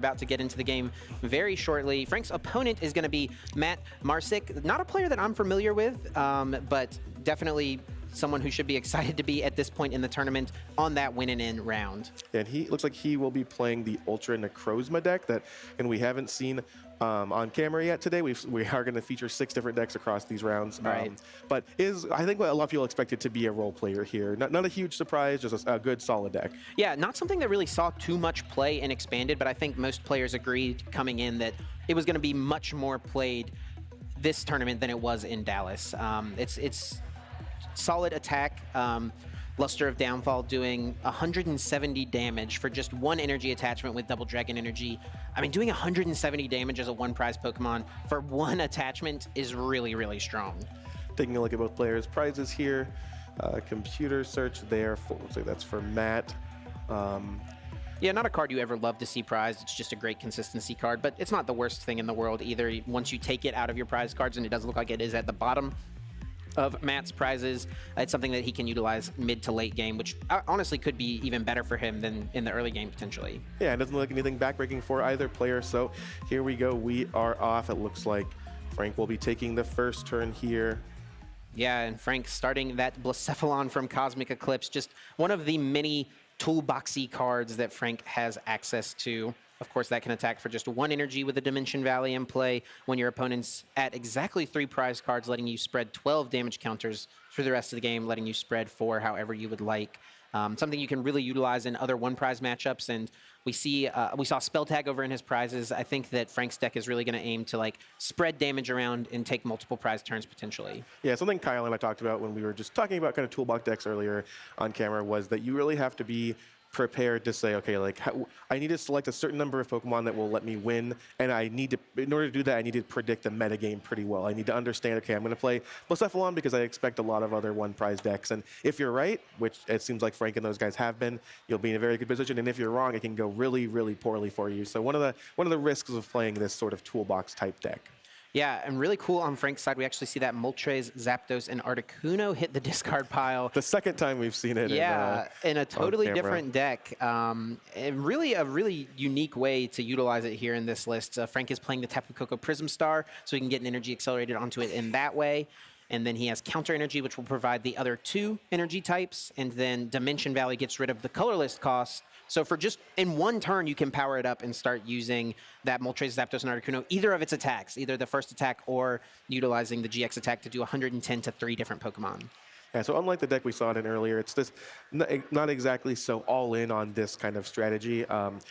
About to get into the game very shortly. Frank's opponent is going to be Matt Marsick, not a player that I'm familiar with, but definitely someone who should be excited to be at this point in the tournament on that win and in round. And he looks like he will be playing the Ultra Necrozma deck that, and we haven't seen on camera yet today. We are going to feature 6 different decks across these rounds. Right. But I think what a lot of people expected to be a role player here. Not a huge surprise, just a good solid deck. Yeah, not something that really saw too much play in Expanded, but I think most players agreed coming in that it was going to be much more played this tournament than it was in Dallas. It's solid attack. Luster of Downfall doing 170 damage for just 1 energy attachment with Double Dragon Energy. I mean, doing 170 damage as a 1-prize Pokemon for 1 attachment is really, really strong. Taking a look at both players' prizes here. Computer search there. Looks like that's for Matt. Yeah, not a card you ever love to see prized. It's just a great consistency card, but it's not the worst thing in the world either. Once you take it out of your prize cards, and it does look like it is at the bottom of Matt's prizes, it's something that he can utilize mid to late game, which honestly could be even better for him than in the early game potentially. Yeah, it doesn't look like anything backbreaking for either player, so here we go. We are off. It looks like Frank will be taking the first turn here. Yeah, and Frank starting that Blacephalon from Cosmic Eclipse, just one of the many toolboxy cards that Frank has access to. Of course, that can attack for just 1 energy with a Dimension Valley in play when your opponent's at exactly 3 prize cards, letting you spread 12 damage counters through the rest of the game, letting you spread 4 however you would like. Something you can really utilize in other 1-prize matchups, and we saw Spell Tag over in his prizes. I think that Frank's deck is really going to aim to like spread damage around and take multiple prize turns potentially. Yeah, something Kyle and I talked about when we were just talking about kind of toolbox decks earlier on camera was that you really have to be prepared to say, okay, like I need to select a certain number of Pokemon that will let me win, and I need to, in order to do that, I need to predict the metagame pretty well. I need to understand, okay, I'm going to play Blacephalon because I expect a lot of other 1-prize decks, and if you're right, which it seems like Frank and those guys have been, you'll be in a very good position, and if you're wrong, it can go really, really poorly for you. So one of the risks of playing this sort of toolbox type deck. Yeah, and really cool on Frank's side, we actually see that Moltres, Zapdos, and Articuno hit the discard pile. The second time we've seen it. Yeah, in a totally different deck. And really a really unique way to utilize it here in this list. Frank is playing the Tapu Koko Prism Star, so he can get an energy accelerated onto it in that way. And then he has Counter Energy, which will provide the other 2 energy types. And then Dimension Valley gets rid of the colorless cost. So for just in 1 turn, you can power it up and start using that Moltres, Zapdos, and Articuno, either of its attacks, either the first attack or utilizing the GX attack to do 110 to 3 different Pokemon. Yeah, so unlike the deck we saw it in earlier, it's this not exactly so all in on this kind of strategy.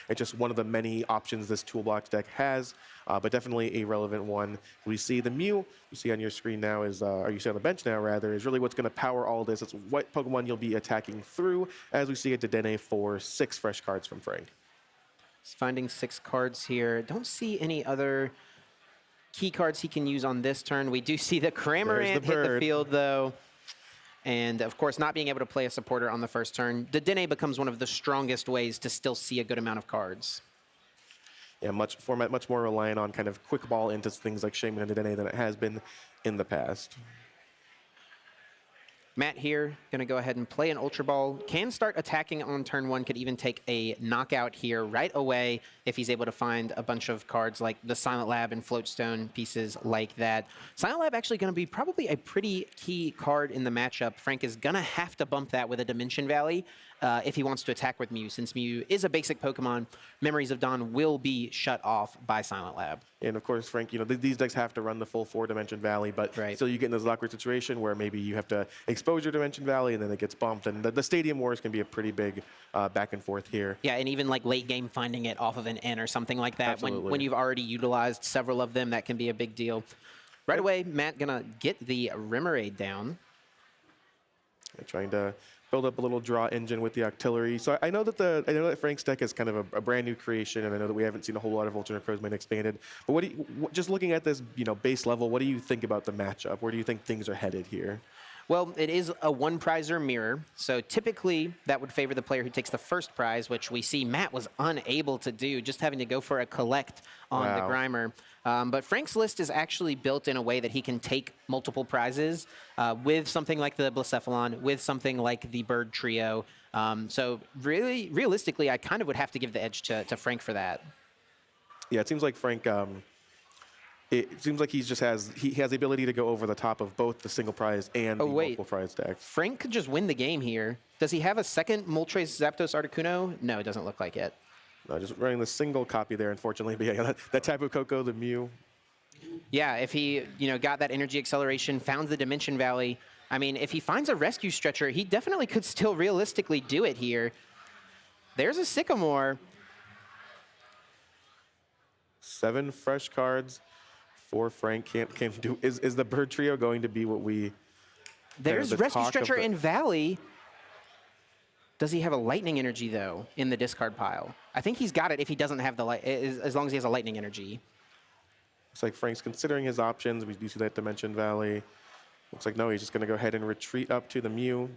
It's just one of the many options this toolbox deck has, but definitely a relevant one. We see the Mew you see on your screen now is, or you see on the bench now rather, is really what's going to power all this. It's what Pokemon you'll be attacking through, as we see a Dedenne for 6 fresh cards from Frank. He's finding 6 cards here. Don't see any other key cards he can use on this turn. We do see the Cramorant hit the field though. And of course, not being able to play a supporter on the first turn, Dedenne becomes one of the strongest ways to still see a good amount of cards. Yeah, much more reliant on kind of quick ball into things like Shaman and Dedenne than it has been in the past. Matt here, going to go ahead and play an Ultra Ball. Can start attacking on turn 1, could even take a knockout here right away if he's able to find a bunch of cards like the Silent Lab and Floatstone, pieces like that. Silent Lab actually going to be probably a pretty key card in the matchup. Frank is going to have to bump that with a Dimension Valley if he wants to attack with Mew. Since Mew is a basic Pokemon, Memories of Dawn will be shut off by Silent Lab. And of course, Frank, you know, these decks have to run the full 4-Dimension Valley, but still you get in this awkward situation where maybe you have to expose your Dimension Valley and then it gets bumped. And the Stadium Wars can be a pretty big back and forth here. Yeah, and even like late game finding it off of an N or something like that. When you've already utilized several of them, that can be a big deal. Right away, Matt gonna get the Remoraid down. Trying to build up a little draw engine with the Octillery. So I know that Frank's deck is kind of a brand new creation, and I know that we haven't seen a whole lot of Ultra Necrozma expanded. But what do you, just looking at this, you know, base level, what do you think about the matchup? Where do you think things are headed here? Well, it is a 1-prizer mirror, so typically that would favor the player who takes the first prize, which we see Matt was unable to do, just having to go for a collect on the Grimer. But Frank's list is actually built in a way that he can take multiple prizes with something like the Blacephalon, with something like the Bird Trio. So really, realistically, I kind of would have to give the edge to Frank for that. Yeah, it seems like Frank. It seems like he has the ability to go over the top of both the single prize and Oh, the wait. multiple prize deck. Frank could just win the game here. Does he have a second Moltres Zapdos Articuno? No, it doesn't look like it. No, just running the single copy there, unfortunately. But yeah, that type of Coco, the Mew. Yeah, if he, got that energy acceleration, found the Dimension Valley. I mean, if he finds a rescue stretcher, he definitely could still realistically do it here. There's a Sycamore. 7 fresh cards for Frank. Can't do. Is the Bird Trio going to be what we? There's the rescue talk of stretcher the- in Valley. Does he have a lightning energy though in the discard pile? I think he's got it if he doesn't have the light, as long as he has a lightning energy. Looks like Frank's considering his options. We do see that Dimension Valley. Looks like no, he's just going to go ahead and retreat up to the Mew.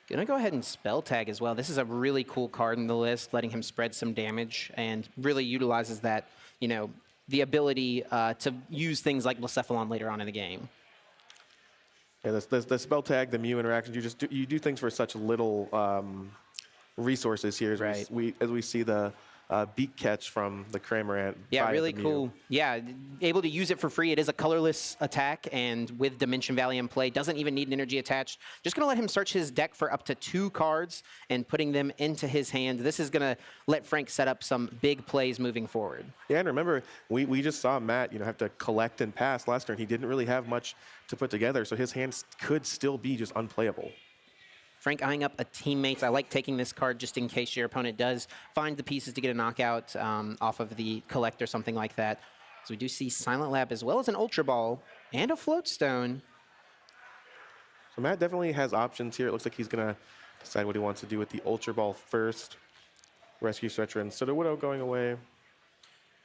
Gonna go ahead and spell tag as well. This is a really cool card in the list, letting him spread some damage and really utilizes that, the ability to use things like Blacephalon later on in the game. Yeah, the spell tag, the Mew interactions. You do things for such little resources here. As Right. as we see the beak catch from the Cramorant. Yeah, via really the Mew. cool. Yeah, able to use it for free. It is a colorless attack, and with Dimension Valley in play, doesn't even need an energy attached. Just going to let him search his deck for up to 2 cards and putting them into his hand. This is going to let Frank set up some big plays moving forward. Yeah, and remember, we just saw Matt, have to collect and pass last turn. He didn't really have much to put together, so his hands could still be just unplayable. Frank eyeing up a teammate. I like taking this card just in case your opponent does find the pieces to get a knockout off of the collect or something like that. So we do see Silent Lab as well as an Ultra Ball and a Floatstone. So Matt definitely has options here. It looks like he's going to decide what he wants to do with the Ultra Ball first. Rescue Stretcher and Sudowoodo going away.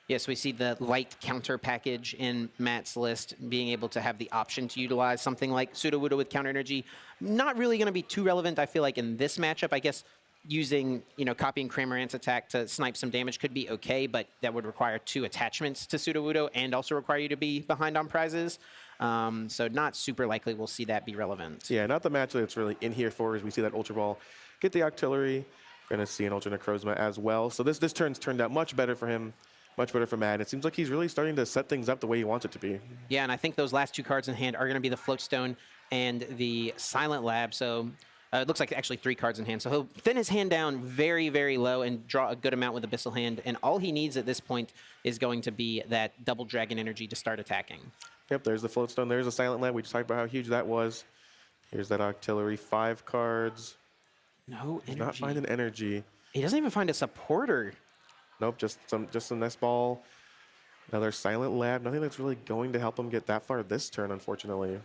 Yes, we see the light counter package in Matt's list, being able to have the option to utilize something like Sudowoodo with counter energy. Not really going to be too relevant, I feel like, in this matchup. I guess using, copying Cramorant's attack to snipe some damage could be okay, but that would require 2 attachments to Sudowoodo and also require you to be behind on prizes. So not super likely we'll see that be relevant. Yeah, not the match that's really in here for as we see that Ultra Ball get the Octillery. We're going to see an Ultra Necrozma as well. So this turn's turned out much better for him. Much better for Matt. It seems like he's really starting to set things up the way he wants it to be. Yeah, and I think those last 2 cards in hand are going to be the Floatstone and the Silent Lab. So it looks like actually 3 cards in hand. So he'll thin his hand down very, very low and draw a good amount with Abyssal Hand. And all he needs at this point is going to be that Double Dragon energy to start attacking. Yep, there's the Floatstone. There's the Silent Lab. We just talked about how huge that was. Here's that Octillery. 5 cards. No energy. Not finding energy. He doesn't even find a supporter. Nope, just a nice ball. Another Silent Lab. Nothing that's really going to help him get that far this turn, unfortunately.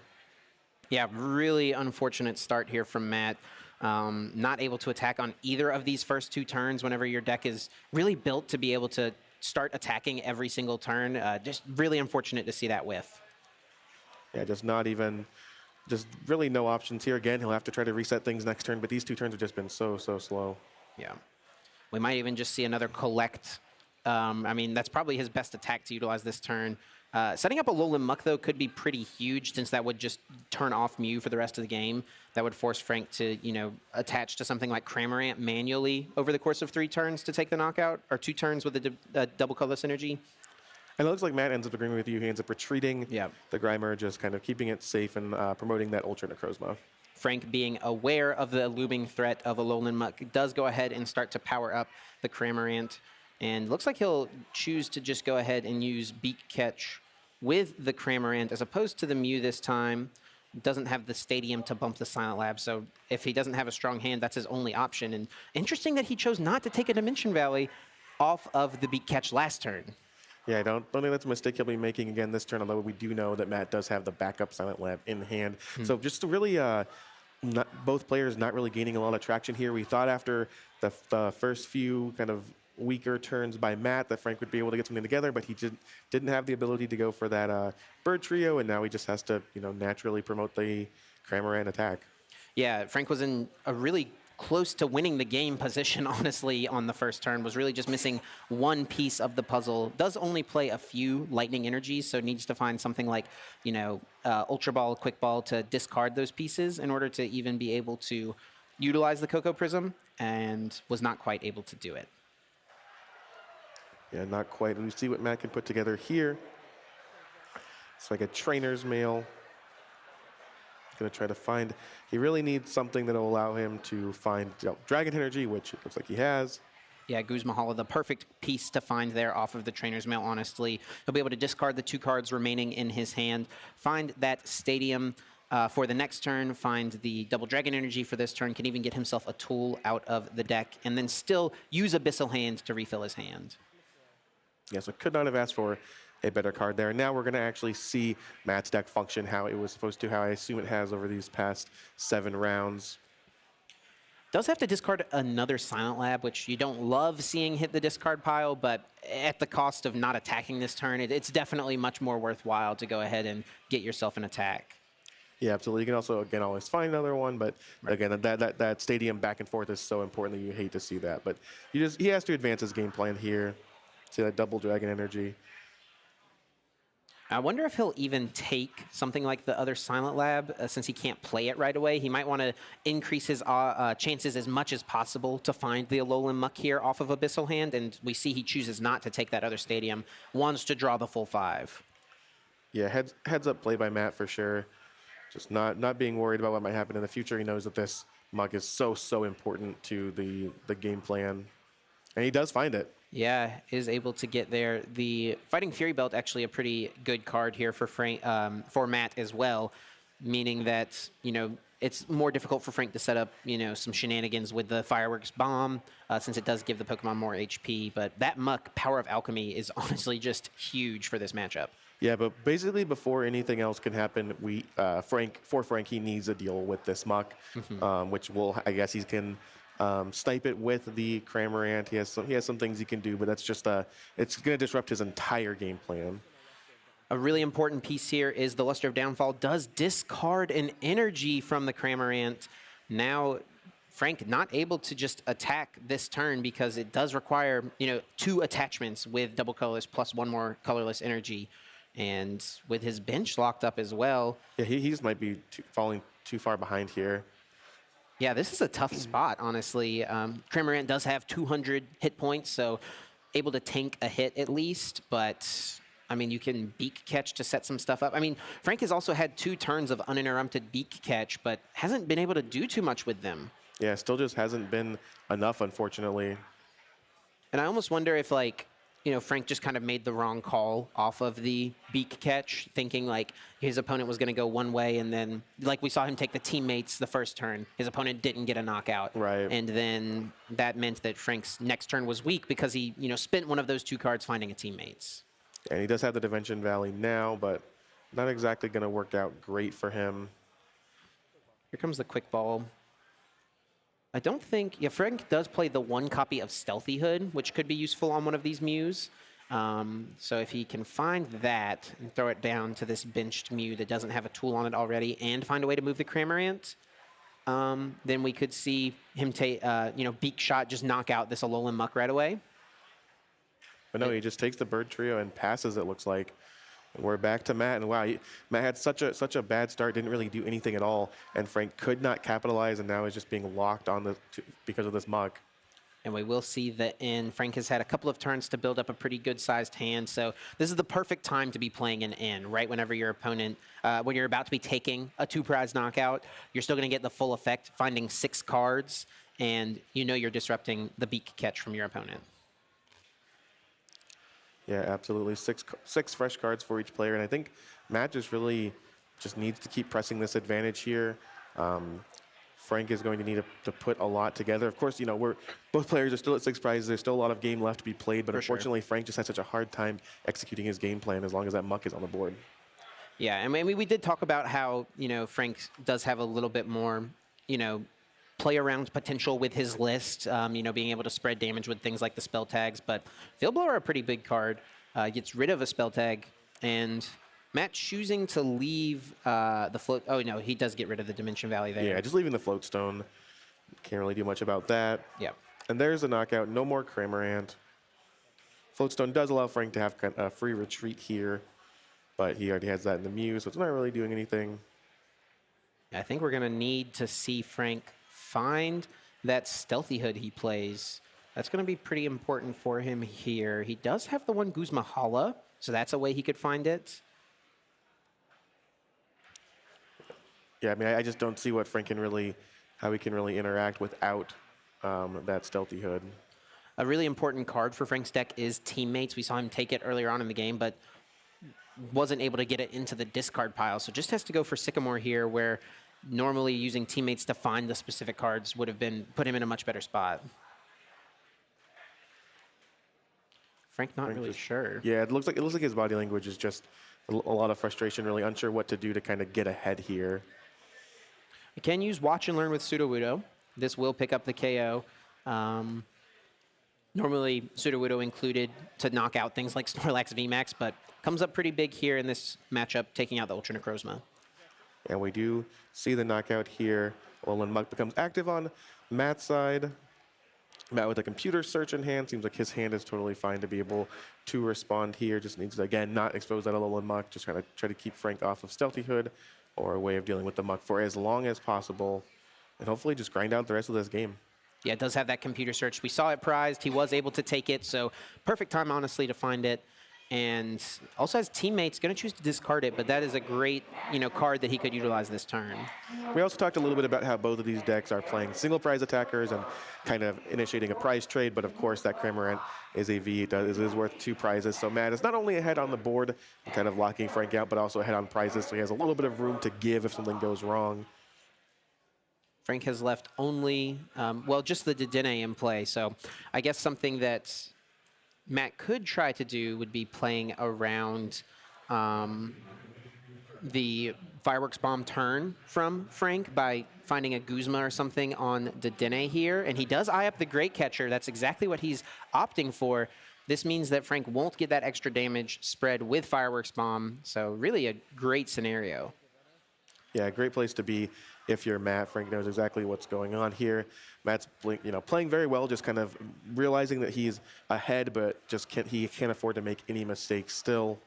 Yeah, really unfortunate start here from Matt. Not able to attack on either of these first 2 turns whenever your deck is really built to be able to start attacking every single turn. Just really unfortunate to see that whiff. Yeah, just really no options here. Again, he'll have to try to reset things next turn, but these 2 turns have just been so slow. Yeah. We might even just see another collect. I mean, that's probably his best attack to utilize this turn. Setting up a Alolan Muck, though, could be pretty huge since that would just turn off Mew for the rest of the game. That would force Frank to, attach to something like Cramorant manually over the course of 3 turns to take the knockout, or 2 turns with a double colorless energy. And it looks like Matt ends up agreeing with you. He ends up retreating the Grimer, just kind of keeping it safe and promoting that Ultra Necrozma. Frank, being aware of the looming threat of Alolan Muck, does go ahead and start to power up the Cramorant. And looks like he'll choose to just go ahead and use Beak Catch with the Cramorant as opposed to the Mew this time. Doesn't have the Stadium to bump the Silent Lab, so if he doesn't have a strong hand, that's his only option. And interesting that he chose not to take a Dimension Valley off of the Beak Catch last turn. Yeah, I don't think that's a mistake he'll be making again this turn, although we do know that Matt does have the backup Silent Lab in hand. So just to really, both players not really gaining a lot of traction here. We thought after the first few kind of weaker turns by Matt that Frank would be able to get something together, but he didn't have the ability to go for that Bird Trio, and now he just has to, naturally promote the Cramorant attack. Yeah, Frank was in a really close to winning the game position, honestly, on the first turn. Was really just missing one piece of the puzzle. Does only play a few lightning energies, so needs to find something like, Ultra Ball, Quick Ball to discard those pieces in order to even be able to utilize the Cocoa Prism, and was not quite able to do it. Yeah, not quite. And we see what Matt can put together here. It's like a trainer's mail. He's going to try to find. He really needs something that will allow him to find Dragon Energy, which it looks like he has. Yeah, Guzma the perfect piece to find there off of the trainer's mail, honestly. He'll be able to discard the 2 cards remaining in his hand, find that stadium for the next turn, find the double Dragon Energy for this turn, can even get himself a tool out of the deck, and then still use Abyssal Hand to refill his hand. Yeah, so could not have asked for a better card there. Now we're going to actually see Matt's deck function how it was supposed to, how I assume it has over these past 7 rounds. Does have to discard another Silent Lab, which you don't love seeing hit the discard pile, but at the cost of not attacking this turn, it's definitely much more worthwhile to go ahead and get yourself an attack. Yeah, absolutely. You can also, again, always find another one, but again, that stadium back and forth is so important that you hate to see that. But he has to advance his game plan here. See that double Dragon Energy. I wonder if he'll even take something like the other Silent Lab, since he can't play it right away. He might want to increase his chances as much as possible to find the Alolan Muck here off of Abyssal Hand, and we see he chooses not to take that other stadium, wants to draw the full 5. Yeah, heads up play by Matt for sure. Just not being worried about what might happen in the future. He knows that this Muck is so important to the game plan, and he does find it. Yeah, is able to get there. The Fighting Fury Belt actually a pretty good card here for Frank, for Matt as well, meaning that, you know, it's more difficult for Frank to set up, you know, some shenanigans with the Fireworks Bomb, since it does give the Pokemon more HP. But that Muck, Power of Alchemy, is honestly just huge for this matchup. Yeah, but basically before anything else can happen, Frank, he needs to deal with this Muck, which I guess he can snipe it with the Cramorant. He has some things he can do, but that's just it's going to disrupt his entire game plan. A really important piece here is the Luster of Downfall does discard an energy from the Cramorant. Now, Frank not able to just attack this turn because it does require, you know, 2 attachments with double colorless plus 1 more colorless energy. And with his bench locked up as well. Yeah, he just might be falling too far behind here. Yeah, this is a tough spot, honestly. Cramorant does have 200 hit points, so able to tank a hit at least, but I mean, you can Beak Catch to set some stuff up. I mean, Frank has also had 2 turns of uninterrupted Beak Catch, but hasn't been able to do too much with them. Yeah, still just hasn't been enough, unfortunately. And I almost wonder if, like, you know, Frank just kind of made the wrong call off of the Beak Catch, thinking like his opponent was going to go one way, and then, like we saw him take the teammates the first turn, his opponent didn't get a knockout. Right. And then that meant that Frank's next turn was weak because he, you know, spent one of those 2 cards finding a teammates. And he does have the Dimension Valley now, but not exactly going to work out great for him. Here comes the Quick Ball. I don't think, yeah, Frank does play the 1 copy of Stealthy Hood, which could be useful on one of these Mews. So if he can find that and throw it down to this benched Mew that doesn't have a tool on it already and find a way to move the Cramorant, then we could see him take, you know, Beak Shot, just knock out this Alolan Muck right away. But no, he just takes the Bird Trio and passes, it looks like. And we're back to Matt, and wow, Matt had such a bad start, didn't really do anything at all, and Frank could not capitalize, and now is just being locked on because of this Muck. And we will see that Frank has had a couple of turns to build up a pretty good-sized hand, so this is the perfect time to be playing an in, right? Whenever your opponent, when you're about to be taking a 2-prize knockout, you're still going to get the full effect, finding 6 cards, and you know you're disrupting the Beak Catch from your opponent. Yeah, absolutely. Six fresh cards for each player, and I think Matt just really needs to keep pressing this advantage here. Frank is going to need to put a lot together. Of course, you know, both players are still at 6 prizes. There's still a lot of game left to be played, but unfortunately, Frank just had such a hard time executing his game plan as long as that Muck is on the board. Yeah, I mean, we did talk about how, you know, Frank does have a little bit more, you know, play around potential with his list, you know, being able to spread damage with things like the spell tags, but Field Blower, a pretty big card, gets rid of a spell tag, and Matt choosing to leave the float. Oh, no, he does get rid of the Dimension Valley there. Yeah, just leaving the Float Stone. Can't really do much about that. Yeah. And there's a knockout. No more Cramorant. Float Stone does allow Frank to have a free retreat here, but he already has that in the Mew, so it's not really doing anything. I think we're going to need to see Frank find that Stealthy Hood he plays. That's going to be pretty important for him here. He does have the one Guzma Hala, so that's a way he could find it. Yeah, I mean, I just don't see what Frank can really, how he can really interact without that Stealthy Hood. A really important card for Frank's deck is Teammates. We saw him take it earlier on in the game, but wasn't able to get it into the discard pile. So just has to go for Sycamore here, where normally using Teammates to find the specific cards would have been put him in a much better spot. Frank not really sure. Yeah, it looks like his body language is just a lot of frustration, really unsure what to do to kind of get ahead here. You can use Watch and Learn with Sudowoodo. This will pick up the KO. Normally, Sudowoodo included to knock out things like Snorlax VMAX, but comes up pretty big here in this matchup, taking out the Ultra Necrozma. And we do see the knockout here. Alolan Muck becomes active on Matt's side. Matt with a computer search in hand. Seems like his hand is totally fine to be able to respond here. Just needs to, again, not expose that Alolan Muck. Just kind of try to keep Frank off of Stealthy Hood or a way of dealing with the Muck for as long as possible. And hopefully just grind out the rest of this game. Yeah, it does have that computer search. We saw it prized. He was able to take it, so perfect time, honestly, to find it. And also has Teammates, going to choose to discard it, but that is a great, card that he could utilize this turn. We also talked a little bit about how both of these decks are playing single prize attackers and kind of initiating a prize trade, but of course that Cramorant is a V. It is worth 2 prizes, so Matt is not only ahead on the board and kind of locking Frank out, but also ahead on prizes, so he has a little bit of room to give if something goes wrong. Frank has left only, just the Dedenne in play, so I guess something that Matt could try to do would be playing around the Fireworks Bomb turn from Frank by finding a Guzma or something on Dedenne here. And he does eye up the Great Catcher. That's exactly what he's opting for. This means that Frank won't get that extra damage spread with Fireworks Bomb. So really a great scenario. Yeah, great place to be if you're Matt. Frank knows exactly what's going on here. Matt's playing very well, just kind of realizing that he's ahead, but just he can't afford to make any mistakes still.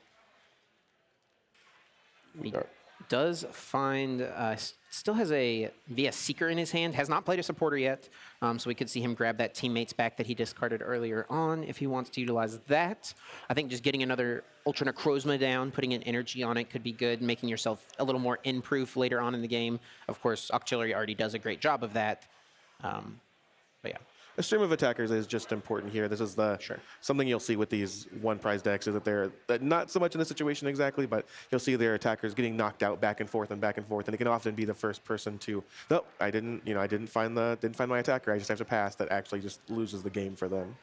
He does find, still has a VS Seeker in his hand, has not played a supporter yet, so we could see him grab that Teammates back that he discarded earlier on if he wants to utilize that. I think just getting another Ultra Necrozma down, putting an energy on it could be good, making yourself a little more in-proof later on in the game. Of course, Octillery already does a great job of that, but yeah. A stream of attackers is just important here. This is the something you'll see with these one prize decks is that they're not so much in this situation exactly, but you'll see their attackers getting knocked out back and forth, and it can often be the first person to, nope, I didn't find my attacker. I just have to pass. That actually just loses the game for them.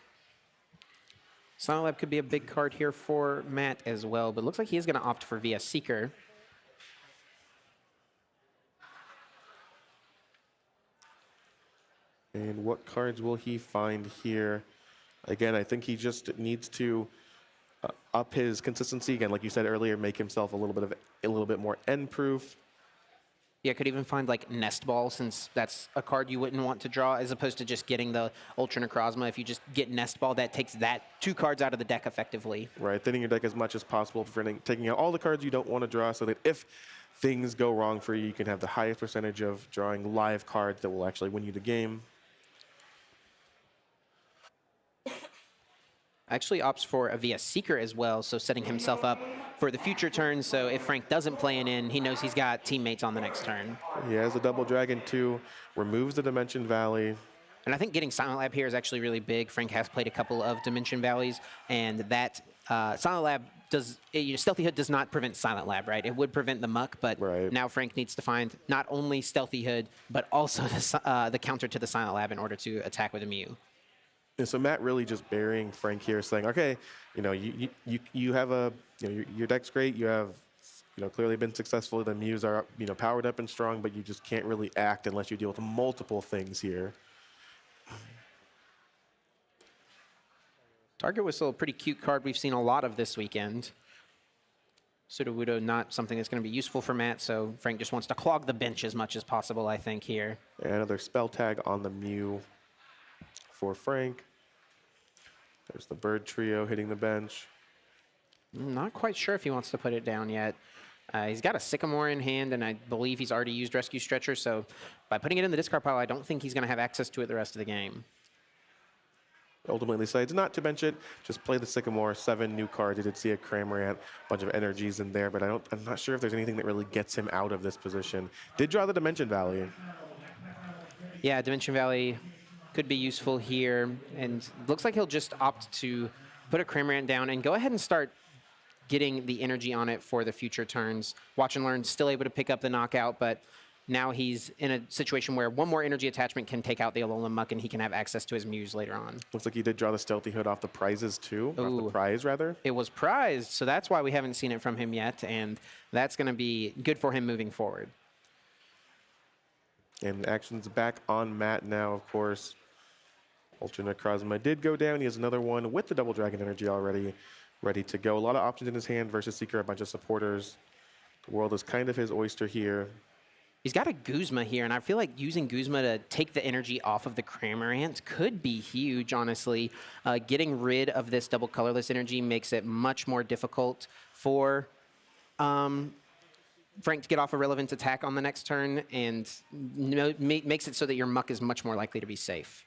Silent Lab could be a big card here for Matt as well, but it looks like he is going to opt for VS Seeker. And what cards will he find here? Again, I think he just needs to up his consistency. Again, like you said earlier, make himself a little bit more end-proof. Yeah, could even find like Nest Ball, since that's a card you wouldn't want to draw, as opposed to just getting the Ultra Necrozma. If you just get Nest Ball, that takes that 2 cards out of the deck effectively. Right, thinning your deck as much as possible, taking out all the cards you don't want to draw, so that if things go wrong for you, you can have the highest percentage of drawing live cards that will actually win you the game. Actually opts for a VS Seeker as well, so setting himself up for the future turn. So if Frank doesn't play an in, he knows he's got Teammates on the next turn. He has a Double Dragon too, removes the Dimension Valley. And I think getting Silent Lab here is actually really big. Frank has played a couple of Dimension Valleys, and that Silent Lab does, Stealthy Hood does not prevent Silent Lab, right? It would prevent the Muck, but now Frank needs to find not only Stealthy Hood, but also the counter to the Silent Lab in order to attack with a Mew. And so Matt really just burying Frank here, saying, okay, you have your deck's great. You have, clearly been successful. The Mews are, powered up and strong, but you just can't really act unless you deal with multiple things here. Target Whistle, a pretty cute card we've seen a lot of this weekend. Sudowoodo, not something that's going to be useful for Matt, so Frank just wants to clog the bench as much as possible, I think, here. And another spell tag on the Mew for Frank. There's the Bird Trio hitting the bench. Not quite sure if he wants to put it down yet. He's got a Sycamore in hand, and I believe he's already used Rescue Stretcher, so by putting it in the discard pile, I don't think he's going to have access to it the rest of the game. ultimately decides not to bench it, just play the Sycamore, 7 new cards. You did see a Cramorant, a bunch of energies in there, but I'm not sure if there's anything that really gets him out of this position. Did draw the Dimension Valley. Yeah, Dimension Valley could be useful here, and looks like he'll just opt to put a Cramorant down and go ahead and start getting the energy on it for the future turns. Watch and Learn still able to pick up the knockout, but now he's in a situation where one more energy attachment can take out the Alolan Muck, and he can have access to his Muse later on. Looks like he did draw the Stealthy Hood off the prizes too. Off the prize, rather. It was prized, so that's why we haven't seen it from him yet, and that's going to be good for him moving forward. And action's back on Matt now, of course. Ultra Necrozma did go down. He has another one with the Double Dragon Energy already ready to go. A lot of options in his hand versus Seeker, a bunch of supporters. The world is kind of his oyster here. He's got a Guzma here, and I feel like using Guzma to take the energy off of the Cramorant could be huge, honestly. Getting rid of this double colorless energy makes it much more difficult for Frank to get off a relevant attack on the next turn, and makes it so that your Muck is much more likely to be safe.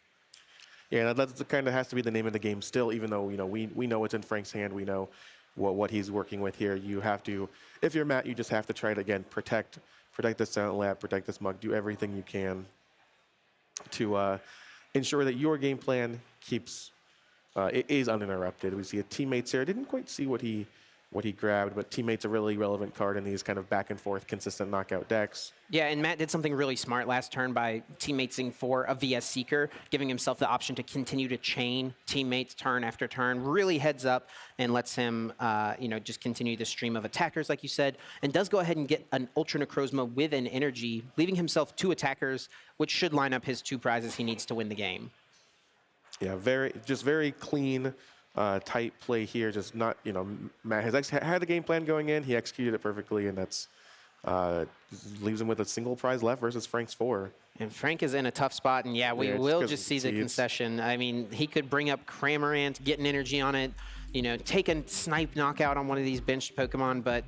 Yeah, that kind of has to be the name of the game still, even though we know it's in Frank's hand. We know what he's working with here. You have to, if you're Matt, you just have to try to, again, protect this Silent Lab, protect this Mug, do everything you can to ensure that your game plan is uninterrupted. We see a Teammates here. I didn't quite see what he grabbed, but Teammates a really relevant card in these kind of back and forth consistent knockout decks. Yeah, and Matt did something really smart last turn by teammatesing for a VS Seeker, giving himself the option to continue to chain teammates turn after turn, really heads up and lets him just continue the stream of attackers, like you said, and does go ahead and get an Ultra Necrozma with an energy, leaving himself 2 attackers, which should line up his 2 prizes he needs to win the game. Yeah, very clean, tight play here. Just not, Matt has had the game plan going in. He executed it perfectly, and that's leaves him with a single prize left versus Frank's 4. And Frank is in a tough spot, and yeah, we will just see the concession. I mean, he could bring up Cramorant, get an energy on it, take a snipe knockout on one of these benched Pokemon,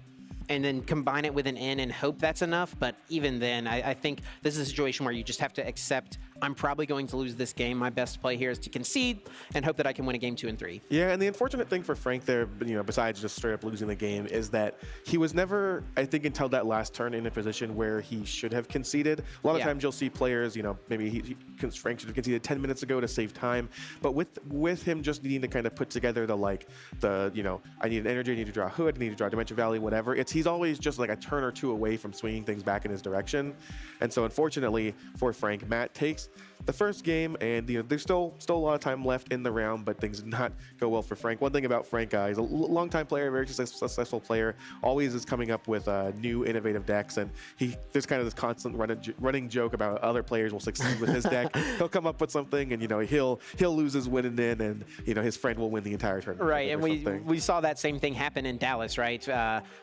and then combine it with an N and hope that's enough. But even then, I think this is a situation where you just have to accept, I'm probably going to lose this game. My best play here is to concede and hope that I can win a game 2 and 3. Yeah, and the unfortunate thing for Frank there, besides just straight up losing the game, is that he was never, I think, until that last turn in a position where he should have conceded. A lot of times you'll see players, maybe Frank should have conceded 10 minutes ago to save time. But with him just needing to kind of put together I need an energy, I need to draw a Hood, I need to draw Dimension Valley, whatever. He's always just like a turn or 2 away from swinging things back in his direction. And so unfortunately for Frank, Matt takes the first game, and there's still a lot of time left in the round, but things did not go well for Frank. One thing about Frank, he's a long-time player, very successful player, always is coming up with new innovative decks, and there's kind of this constant running joke about other players will succeed with his deck. He'll come up with something, and he'll lose his win and in, and his friend will win the entire tournament. Right, and we saw that same thing happen in Dallas, right?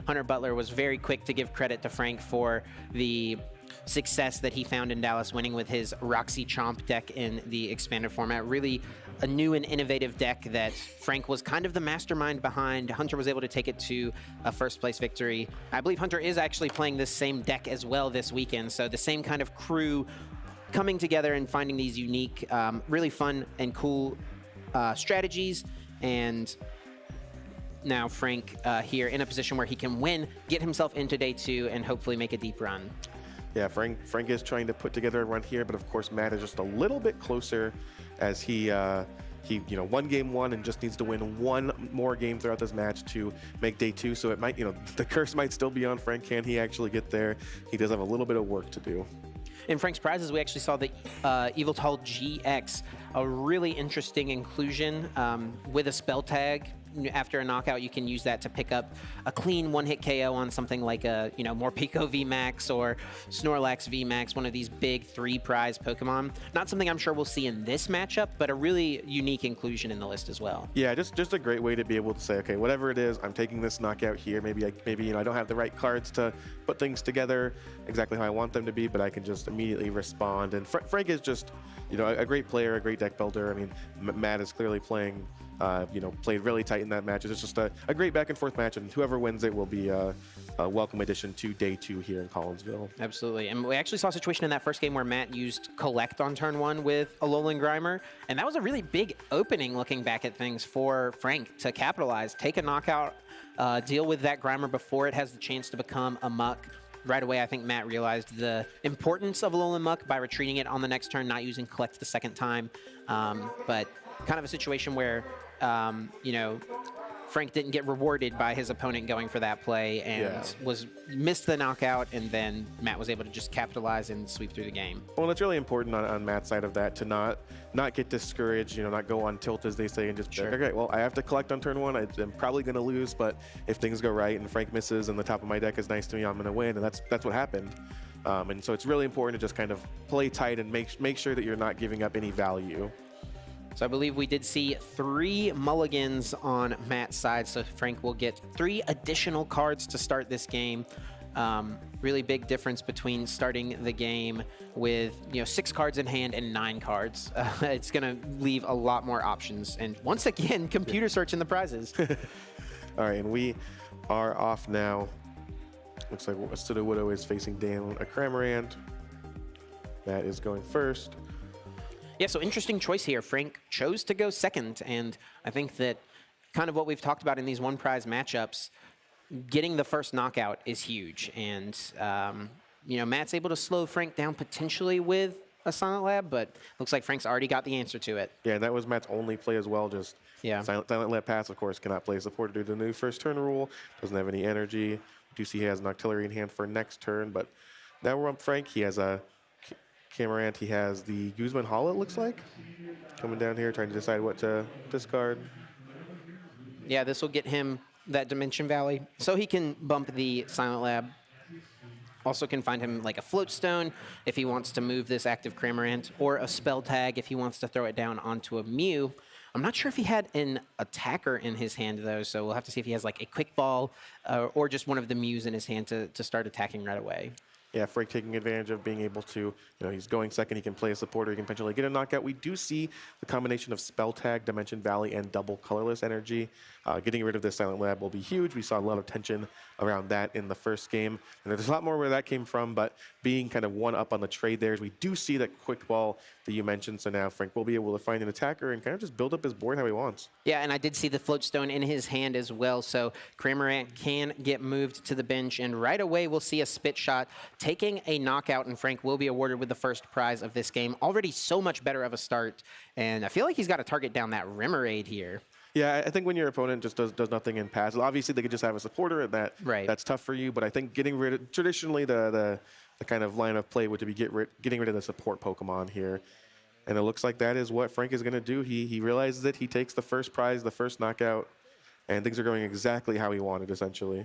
Hunter Butler was very quick to give credit to Frank for the success that he found in Dallas, winning with his Roxy Chomp deck in the expanded format. Really a new and innovative deck that Frank was kind of the mastermind behind. Hunter was able to take it to a first place victory. I believe Hunter is actually playing this same deck as well this weekend, so the same kind of crew coming together and finding these unique, really fun and cool strategies. And now Frank here in a position where he can win, get himself into day 2, and hopefully make a deep run. Yeah, Frank is trying to put together a run here, but of course Matt is just a little bit closer as he won game 1 and just needs to win 1 more game throughout this match to make day 2. So it might, the curse might still be on Frank. Can he actually get there? He does have a little bit of work to do. In Frank's prizes, we actually saw the Eviltal GX, a really interesting inclusion with a spell tag. After a knockout, you can use that to pick up a clean one-hit KO on something like a Morpeko VMAX or Snorlax VMAX, one of these big 3-prize Pokemon. Not something I'm sure we'll see in this matchup, but a really unique inclusion in the list as well. Yeah, just a great way to be able to say, okay, whatever it is, I'm taking this knockout here. Maybe I don't have the right cards to put things together exactly how I want them to be, but I can just immediately respond. And Frank is just a great player, a great deck builder. I mean, Matt is clearly playing played really tight in that match. It's just a great back and forth match, and whoever wins it will be a welcome addition to day 2 here in Collinsville. Absolutely. And we actually saw a situation in that first game where Matt used Collect on turn 1 with Alolan Grimer, and that was a really big opening looking back at things for Frank to capitalize, take a knockout, deal with that Grimer before it has the chance to become a Muck. Right away, I think Matt realized the importance of Alolan Muck by retreating it on the next turn, not using Collect the second time. But kind of a situation where, Frank didn't get rewarded by his opponent going for that play and missed the knockout, and then Matt was able to just capitalize and sweep through the game. Well, it's really important on Matt's side of that to not get discouraged, not go on tilt, as they say, and just be like, okay, well, I have to collect on turn 1. I'm probably going to lose, but if things go right and Frank misses and the top of my deck is nice to me, I'm going to win, and that's what happened. And so it's really important to just kind of play tight and make sure that you're not giving up any value. So I believe we did see 3 mulligans on Matt's side, so Frank will get 3 additional cards to start this game. Really big difference between starting the game with 6 cards in hand and 9 cards. It's going to leave a lot more options. And once again, computer searching the prizes. All right, and we are off now. Looks like Sudowoodo is facing down a Cramorant. Matt is going first. Yeah, so interesting choice here. Frank chose to go second, and I think that kind of what we've talked about in these one-prize matchups, getting the first knockout is huge. And, Matt's able to slow Frank down potentially with a Silent Lab, but looks like Frank's already got the answer to it. Yeah, and that was Matt's only play as well, just Silent Lab pass, of course, cannot play support due to the new first turn rule, doesn't have any energy. Do see he has an Octillery in hand for next turn, but now we're on Frank. He has a Camarant, he has the Guzman Hall, it looks like. Coming down here, trying to decide what to discard. Yeah, this will get him that Dimension Valley, so he can bump the Silent Lab. Also can find him like a Float Stone if he wants to move this active Cramorant, or a Spell Tag if he wants to throw it down onto a Mew. I'm not sure if he had an attacker in his hand, though, so we'll have to see if he has like a Quick Ball or just one of the Mews in his hand to start attacking right away. Yeah, Frank taking advantage of being able to, he's going second, he can play a supporter, he can potentially get a knockout. We do see the combination of Spell Tag, Dimension Valley, and double colorless energy. Getting rid of this Silent Lab will be huge. We saw a lot of tension around that in the first game. And there's a lot more where that came from, but being kind of one up on the trade there, we do see that Quick Ball that you mentioned. So now Frank will be able to find an attacker and kind of just build up his board how he wants. Yeah, and I did see the Float Stone in his hand as well, so Cramorant can get moved to the bench, and right away we'll see a Spit Shot taking a knockout, and Frank will be awarded with the first prize of this game. Already so much better of a start, and I feel like he's got to target down that Remoraid here. Yeah, I think when your opponent just does nothing in pass, obviously they could just have a supporter, and that's tough for you, but I think getting rid of, traditionally the kind of line of play would be getting rid of the support Pokemon here. And it looks like that is what Frank is going to do. He realizes it, he takes the first prize, the first knockout, and things are going exactly how he wanted, essentially.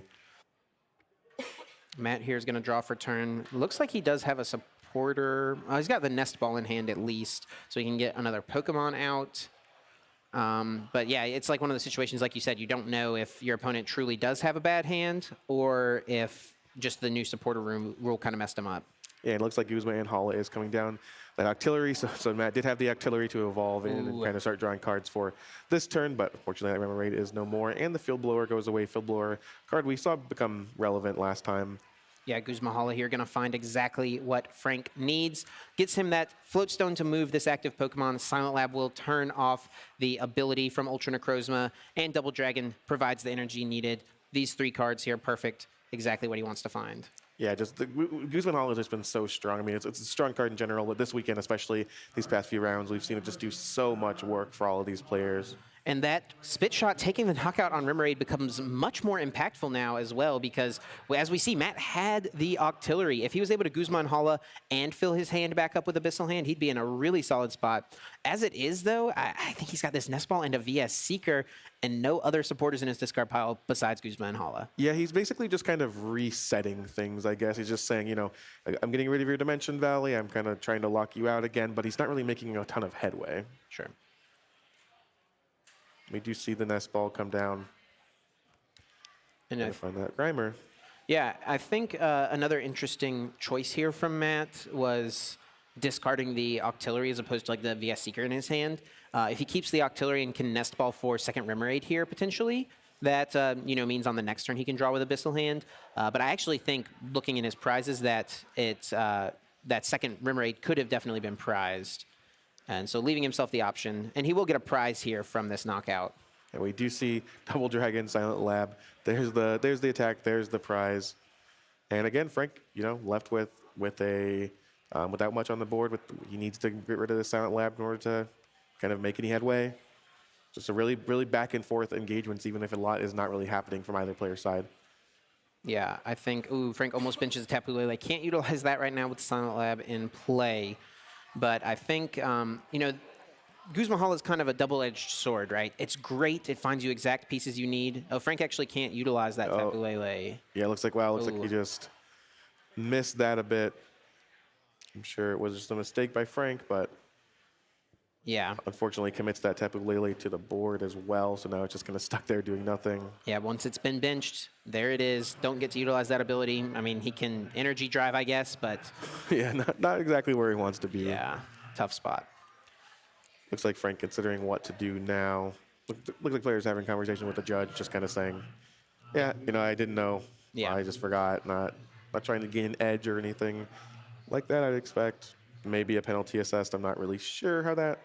Matt here is going to draw for turn. Looks like he does have a supporter. He's got the Nest Ball in hand at least, so he can get another Pokemon out. But yeah, it's like one of the situations, like you said, you don't know if your opponent truly does have a bad hand or if just the new supporter rule kind of messed him up. Yeah, it looks like Guzma and Hala is coming down that Octillery, so Matt did have the Octillery to evolve in and kind of start drawing cards for this turn, but unfortunately that Remoraid is no more, and the Field Blower goes away. Field Blower card we saw become relevant last time. Yeah, Guzma Hala here going to find exactly what Frank needs. Gets him that Float Stone to move this active Pokemon. Silent Lab will turn off the ability from Ultra Necrozma, and Double Dragon provides the energy needed. These 3 cards here, perfect. Exactly what he wants to find. Yeah, just Guzman Hall has just been so strong. I mean, it's a strong card in general, but this weekend, especially these past few rounds, we've seen it just do so much work for all of these players. And that Spit Shot taking the knockout on Remoraid becomes much more impactful now as well, because as we see, Matt had the Octillery. If he was able to Guzman Hala and fill his hand back up with Abyssal Hand, he'd be in a really solid spot. As it is, though, I think he's got this Nest Ball and a VS Seeker and no other supporters in his discard pile besides Guzman Hala. Yeah, he's basically just kind of resetting things, I guess. He's just saying, I'm getting rid of your Dimension Valley. I'm kind of trying to lock you out again, but he's not really making a ton of headway. Sure. We do see the Nest Ball come down. And I find that Grimer. Yeah, I think another interesting choice here from Matt was discarding the Octillery as opposed to like the VS Seeker in his hand. If he keeps the Octillery and can Nest Ball for second Remoraid here potentially, that means on the next turn he can draw with Abyssal Hand. But I actually think, looking in his prizes, that that second Remoraid could have definitely been prized. And so leaving himself the option, and he will get a prize here from this knockout. And we do see Double Dragon, Silent Lab. There's the attack. There's the prize. And again, Frank, left with a without much on the board. He needs to get rid of the Silent Lab in order to kind of make any headway. Just a really, really back and forth engagements, even if a lot is not really happening from either player's side. Yeah, I think, Frank almost benches Tapu Lele. Can't utilize that right now with Silent Lab in play. But I think, Guzma Hala is kind of a double-edged sword, right? It's great. It finds you exact pieces you need. Oh, Frank actually can't utilize that Tapu Lele. Yeah, looks like he just missed that a bit. I'm sure it was just a mistake by Frank, but yeah, unfortunately commits that Tapu Lele to the board as well, so now it's just kind of stuck there doing nothing. Yeah, once it's been benched, there it is. Don't get to utilize that ability. I mean, he can energy drive, I guess, but yeah, not exactly where he wants to be. Yeah, tough spot. Looks like Frank considering what to do now. Looks like players having a conversation with the judge, just kind of saying, yeah, I didn't know. Yeah. I just forgot. Not trying to gain an edge or anything like that, I'd expect. Maybe a penalty assessed. I'm not really sure how that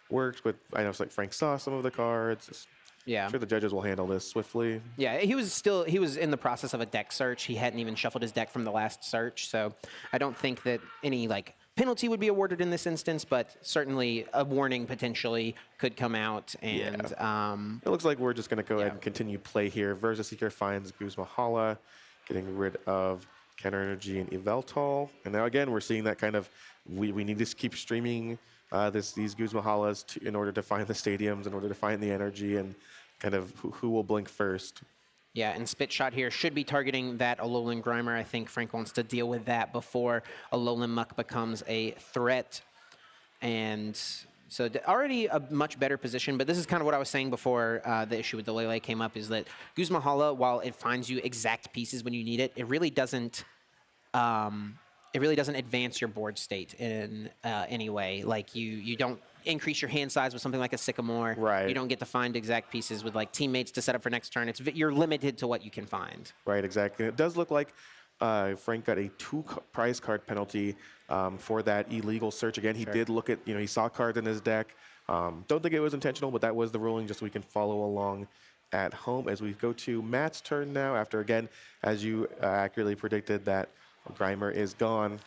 works, but I know it's like Frank saw some of the cards. Yeah. I'm sure the judges will handle this swiftly. Yeah, he was in the process of a deck search. He hadn't even shuffled his deck from the last search, so I don't think that any penalty would be awarded in this instance, but certainly a warning potentially could come out. And it looks like we're just going to go ahead and continue play here. Versa Seeker finds Guzma Hala, getting rid of Counter Energy and Yveltal. And now again, we're seeing that kind of, we need to keep streaming these Guzma Halas in order to find the stadiums, in order to find the energy, and kind of who will blink first. Yeah, and Spit Shot here should be targeting that Alolan Grimer. I think Frank wants to deal with that before Alolan Muck becomes a threat. And so already a much better position, but this is kind of what I was saying before the issue with the Lele came up, is that Guzma Hala, while it finds you exact pieces when you need it, it really doesn't advance your board state in any way. Like you don't increase your hand size with something like a Sycamore. Right. You don't get to find exact pieces with teammates to set up for next turn. You're limited to what you can find. Right, exactly. It does look like Frank got a 2 prize card penalty for that illegal search. Again, he did look at, he saw cards in his deck. Don't think it was intentional, but that was the ruling, just so we can follow along at home. As we go to Matt's turn now, after, again, as you accurately predicted, that Grimer is gone.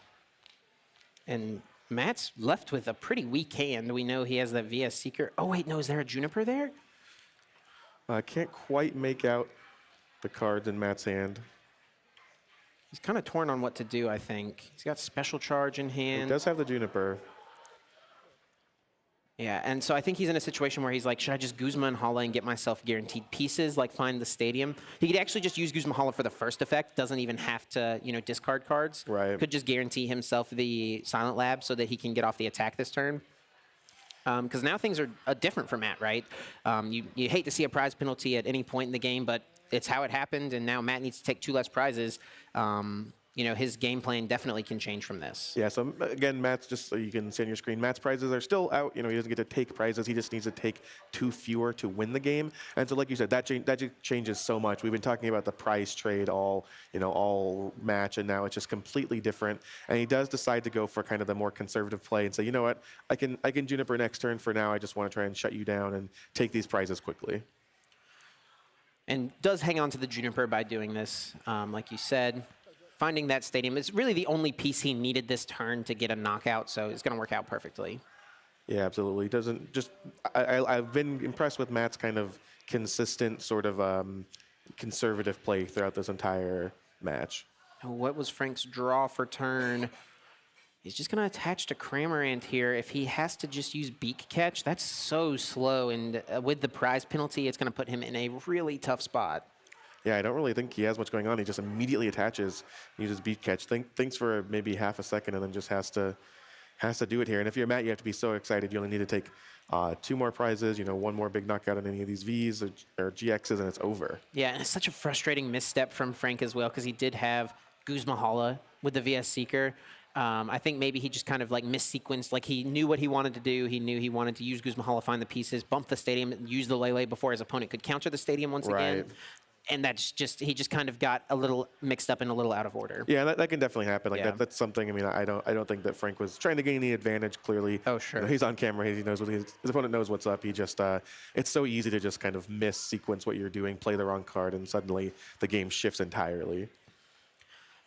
And Matt's left with a pretty weak hand. We know he has that VS Seeker. Oh, wait, no, is there a Juniper there? I can't quite make out the cards in Matt's hand. He's kind of torn on what to do, I think. He's got Special Charge in hand. He does have the Juniper. Yeah, and so I think he's in a situation where he's like, should I just Guzma and Hala and get myself guaranteed pieces, find the stadium? He could actually just use Guzma Hala for the first effect, doesn't even have to, discard cards. Right. Could just guarantee himself the Silent Lab so that he can get off the attack this turn. Because now things are different for Matt, right? You hate to see a prize penalty at any point in the game, but it's how it happened, and now Matt needs to take 2 less prizes. His game plan definitely can change from this. Yeah, so again, Matt's, just so you can see on your screen, Matt's prizes are still out. He doesn't get to take prizes. He just needs to take 2 fewer to win the game. And so, like you said, that changes so much. We've been talking about the prize trade all match, and now it's just completely different. And he does decide to go for kind of the more conservative play and say, you know what, I can Juniper next turn. For now, I just want to try and shut you down and take these prizes quickly. And does hang on to the Juniper by doing this, like you said. Finding that stadium is really the only piece he needed this turn to get a knockout, so it's going to work out perfectly. Yeah, absolutely. Doesn't just. I've been impressed with Matt's kind of consistent sort of conservative play throughout this entire match. What was Frank's draw for turn? He's just going to attach to Cramorant here. If he has to just use Beak Catch, that's so slow, and with the prize penalty, it's going to put him in a really tough spot. Yeah, I don't really think he has much going on. He just immediately attaches, uses Beat Catch, thinks for maybe half a second, and then just has to do it here. And if you're Matt, you have to be so excited. You only need to take 2 more prizes, 1 more big knockout on any of these Vs or GXs, and it's over. Yeah, and it's such a frustrating misstep from Frank as well, because he did have Guzma Hala with the VS Seeker. I think maybe he just kind of like missequenced. Like he knew what he wanted to do. He knew he wanted to use Guzma Hall to find the pieces, bump the stadium, use the Lele before his opponent could counter the stadium once again. And that's just he just kind of got a little mixed up and a little out of order. Yeah, that can definitely happen. Like that's something. I mean, I don't think that Frank was trying to gain any advantage. Clearly, oh sure, he's on camera. He knows what his opponent knows what's up. He just it's so easy to just kind of miss sequence what you're doing, play the wrong card, and suddenly the game shifts entirely.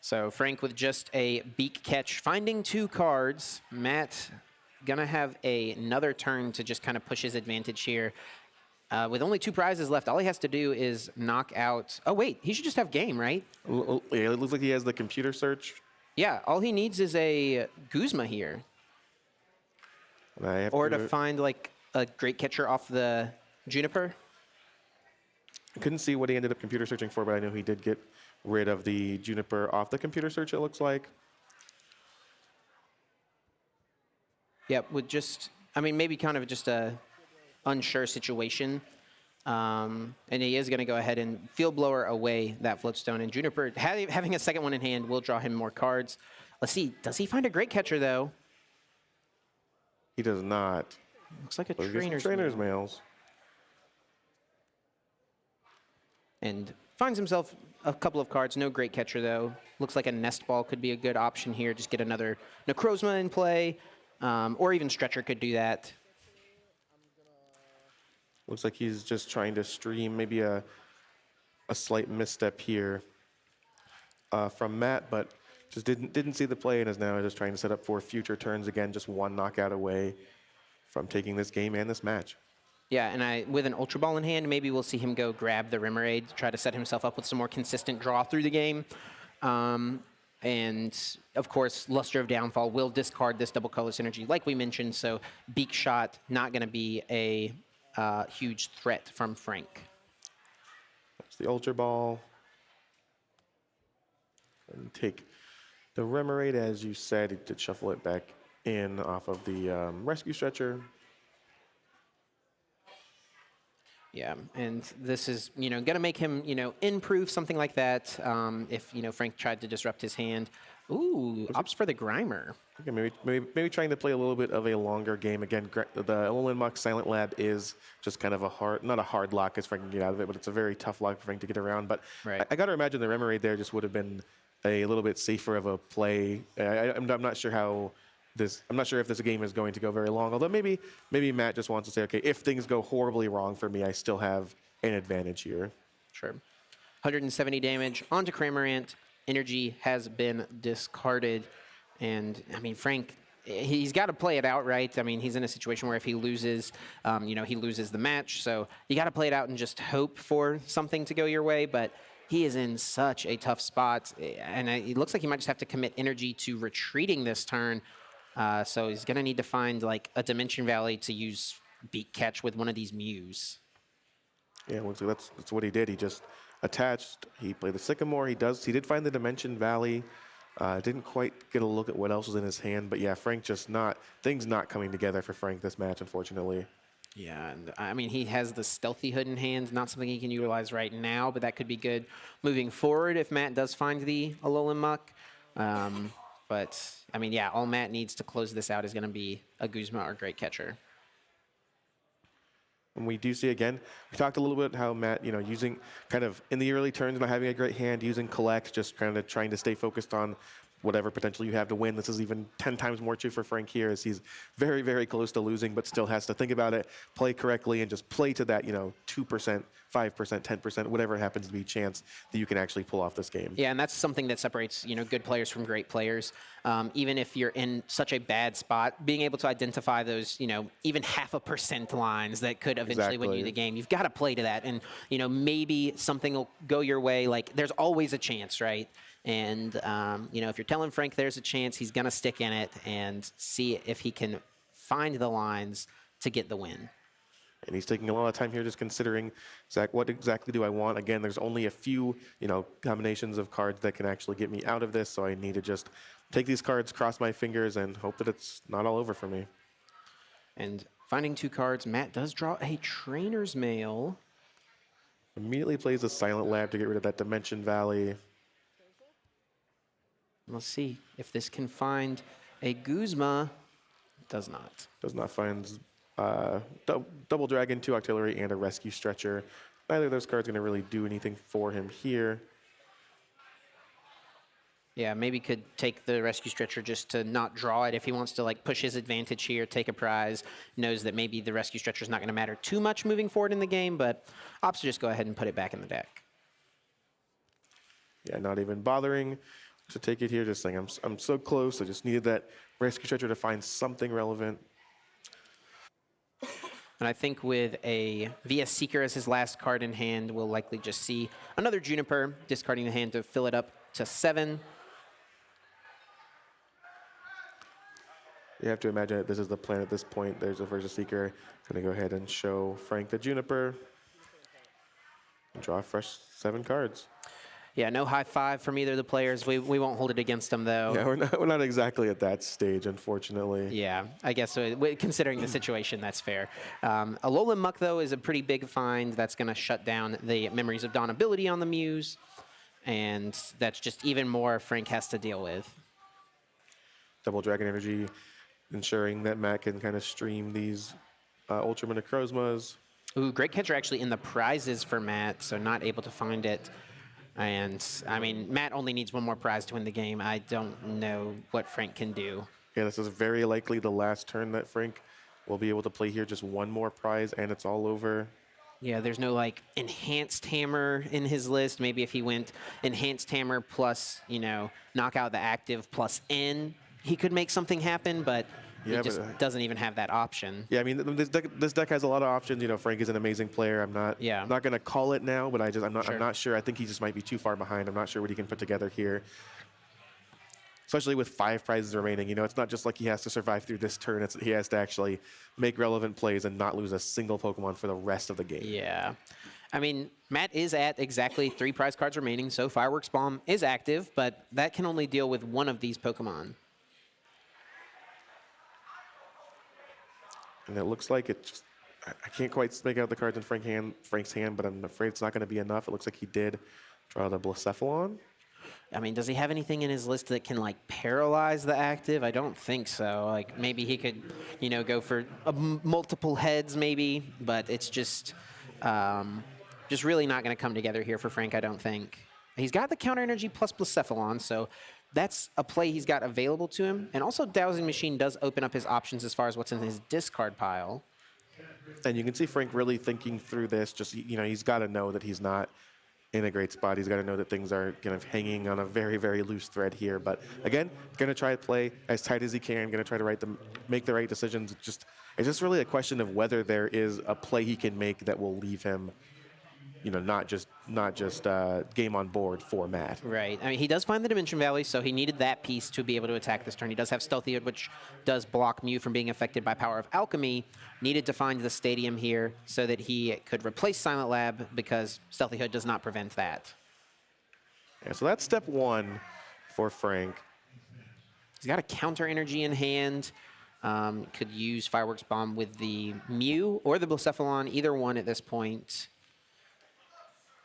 So Frank with just a beak catch, finding 2 cards. Matt gonna have another turn to just kind of push his advantage here. With only 2 prizes left, all he has to do is knock out... Oh, wait, he should just have game, right? Yeah, it looks like he has the computer search. Yeah, all he needs is a Guzma here. Or to find, like, a great catcher off the Juniper. I couldn't see what he ended up computer searching for, but I know he did get rid of the Juniper off the computer search, it looks like. Yeah, with just... I mean, maybe kind of just a... unsure situation, and he is going to go ahead and field blower away that floatstone. And Juniper, having a second one in hand, will draw him more cards. Let's see, does he find a great catcher though? He does not. Looks like a trainer's mails. And finds himself a couple of cards. No great catcher though. Looks like a nest ball could be a good option here. Just get another Necrozma in play, or even Stretcher could do that. Looks like he's just trying to stream maybe a slight misstep here from Matt, but just didn't see the play and is now just trying to set up for future turns again, just 1 knockout away from taking this game and this match. Yeah, and with an Ultra Ball in hand, maybe we'll see him go grab the Remoraid to try to set himself up with some more consistent draw through the game. And, of course, Luster of Downfall will discard this double color synergy, like we mentioned, so Beak Shot not going to be a huge threat from Frank. That's the Ultra Ball. And take the Remoraid, as you said, he did shuffle it back in off of the Rescue Stretcher. Yeah, and this is, going to make him, improve something like that if, Frank tried to disrupt his hand. Ooh, opts for the Grimer. Okay, maybe trying to play a little bit of a longer game. Again, the Alolan Muck Silent Lab is just kind of not a hard lock as Frank can get out of it, but it's a very tough lock for Frank to get around. But right. I got to imagine the Remoraid there just would have been a little bit safer of a play. I'm not sure how this. I'm not sure if this game is going to go very long. Although maybe Matt just wants to say, okay, if things go horribly wrong for me, I still have an advantage here. Sure. 170 damage onto Cramorant. Energy has been discarded. And, I mean, Frank, he's got to play it out, right? I mean, he's in a situation where if he loses, he loses the match. So you got to play it out and just hope for something to go your way. But he is in such a tough spot. And it looks like he might just have to commit energy to retreating this turn. So he's going to need to find, like, a Dimension Valley to use Beak Catch with one of these Mews. Yeah, well, so that's what he did. He just attached. He played the Sycamore. He did find the Dimension Valley. Didn't quite get a look at what else was in his hand, but yeah, Frank things not coming together for Frank this match, unfortunately. Yeah, and I mean, he has the Stealthy Hood in hand, not something he can utilize right now, but that could be good moving forward if Matt does find the Alolan Muck. But, I mean, yeah, all Matt needs to close this out is going to be a Guzma or Great Catcher. And we do see again, we talked a little bit how Matt, using kind of in the early turns, not having a great hand, using collect, just kind of trying to stay focused on whatever potential you have to win. This is even 10 times more true for Frank here, as he's very, very close to losing, but still has to think about it, play correctly, and just play to that, 2%, 5%, 10%, whatever happens to be chance that you can actually pull off this game. Yeah, and that's something that separates, good players from great players. Even if you're in such a bad spot, being able to identify those, even 0.5% lines that could eventually win you the game, you've got to play to that. And, maybe something will go your way. Like, there's always a chance, right? And, if you're telling Frank there's a chance, he's going to stick in it and see if he can find the lines to get the win. And he's taking a lot of time here just considering, what exactly do I want? Again, there's only a few, combinations of cards that can actually get me out of this, so I need to just take these cards, cross my fingers, and hope that it's not all over for me. And finding 2 cards, Matt does draw a Trainer's Mail. Immediately plays a Silent Lab to get rid of that Dimension Valley. let's see if this can find a Guzma. Does not. Does not find Double Dragon, 2 Artillery, and a Rescue Stretcher. Neither of those cards are going to really do anything for him here. Yeah, maybe could take the Rescue Stretcher just to not draw it if he wants to like push his advantage here, take a prize, knows that maybe the Rescue Stretcher is not going to matter too much moving forward in the game, but opts to just go ahead and put it back in the deck. Yeah, not even bothering to take it here, just saying I'm so close. I just needed that Rescue Stretcher to find something relevant. And I think with a VS Seeker as his last card in hand, we'll likely just see another Juniper, discarding the hand to fill it up to 7. You have to imagine that this is the plan at this point. There's a VS Seeker. Going to go ahead and show Frank the Juniper. And draw a fresh 7 cards. Yeah, no high five from either of the players. We won't hold it against them, though. Yeah, we're not exactly at that stage, unfortunately. Yeah, I guess so. Considering the situation, that's fair. Alolan Muck, though, is a pretty big find. That's going to shut down the Memories of Dawn ability on the Muse. And that's just even more Frank has to deal with. Double Dragon Energy, ensuring that Matt can kind of stream these Ultra Necrozmas. Ooh, Great Catcher actually in the prizes for Matt, so not able to find it. And, I mean, Matt only needs one more prize to win the game. I don't know what Frank can do. Yeah, this is very likely the last turn that Frank will be able to play here. Just one more prize, and it's all over. Yeah, there's no, like, Enhanced Hammer in his list. Maybe if he went Enhanced Hammer plus, you know, knock out the active plus N, he could make something happen, but he just doesn't even have that option. Yeah, I mean, this deck has a lot of options. You know, Frank is an amazing player. I'm not going to call it now, but I'm not sure. I think he just might be too far behind. I'm not sure what he can put together here, especially with 5 prizes remaining. You know, it's not just like he has to survive through this turn. He has to actually make relevant plays and not lose a single Pokemon for the rest of the game. Yeah. I mean, Matt is at exactly 3 prize cards remaining, so Fireworks Bomb is active, but that can only deal with one of these Pokemon. And it looks like it just, I can't quite make out the cards in Frank's hand, but I'm afraid it's not going to be enough. It looks like he did draw the Blacephalon. I mean, does he have anything in his list that can, like, paralyze the active? I don't think so. Like, maybe he could, you know, go for multiple heads maybe, but it's just really not going to come together here for Frank, I don't think. He's got the Counter Energy plus Blacephalon, so that's a play he's got available to him. And also, Dowsing Machine does open up his options as far as what's in his discard pile. And you can see Frank really thinking through this. Just, you know, he's got to know that he's not in a great spot. He's got to know that things are kind of hanging on a very, very loose thread here. But again, going to try to play as tight as he can. Going to try to make the right decisions. It's just really a question of whether there is a play he can make that will leave him, you know, not just game on board for Matt. Right. I mean, he does find the Dimension Valley, so he needed that piece to be able to attack this turn. He does have Stealthy Hood, which does block Mew from being affected by Power of Alchemy. Needed to find the Stadium here so that he could replace Silent Lab, because Stealthy Hood does not prevent that. Yeah, so that's step 1 for Frank. He's got a Counter Energy in hand. Could use Fireworks Bomb with the Mew or the Blacephalon, either one at this point.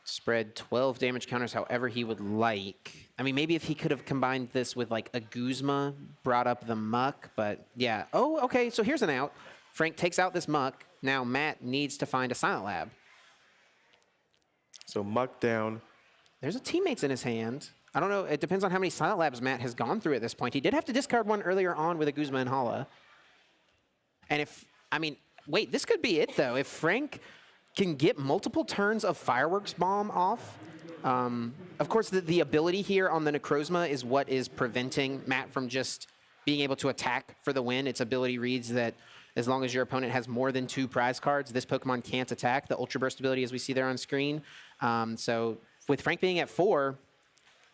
Spread 12 damage counters however he would like. I mean, maybe if he could have combined this with like a Guzma, brought up the Muck, but yeah. Oh, okay, so here's an out. Frank takes out this Muck. Now Matt needs to find a Silent Lab. So Muck down. There's a Teammates in his hand. I don't know, it depends on how many Silent Labs Matt has gone through at this point. He did have to discard one earlier on with a Guzma and Hala. And if, I mean, wait, this could be it though. If Frank can get multiple turns of Fireworks Bomb off. Of course, the ability here on the Necrozma is what is preventing Matt from just being able to attack for the win. Its ability reads that as long as your opponent has more than 2 prize cards, this Pokemon can't attack. The Ultra Burst ability, as we see there on screen. So with Frank being at 4,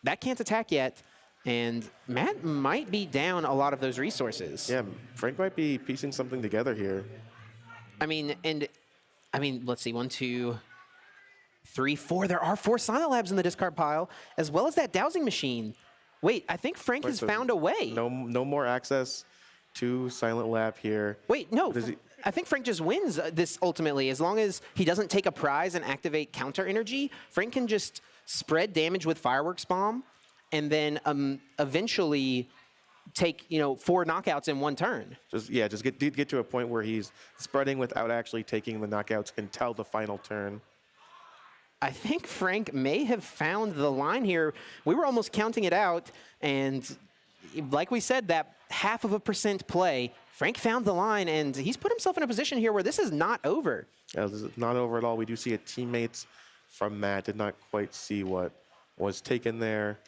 that can't attack yet. And Matt might be down a lot of those resources. Yeah, Frank might be piecing something together here. I mean, let's see, 1, 2, 3, 4. There are 4 Silent Labs in the discard pile, as well as that Dowsing Machine. Wait, I think Frank has found a way. No more access to Silent Lab here. Wait, no. I think Frank just wins this ultimately. As long as he doesn't take a prize and activate Counter Energy, Frank can just spread damage with Fireworks Bomb and then eventually take 4 knockouts in one turn. Just get to a point where he's spreading without actually taking the knockouts until the final turn. I think Frank may have found the line here. We were almost counting it out, and like we said, that 0.5% play, Frank found the line, and he's put himself in a position here where this is not over. Yeah, this is not over at all. We do see a teammates from Matt did not quite see what was taken there,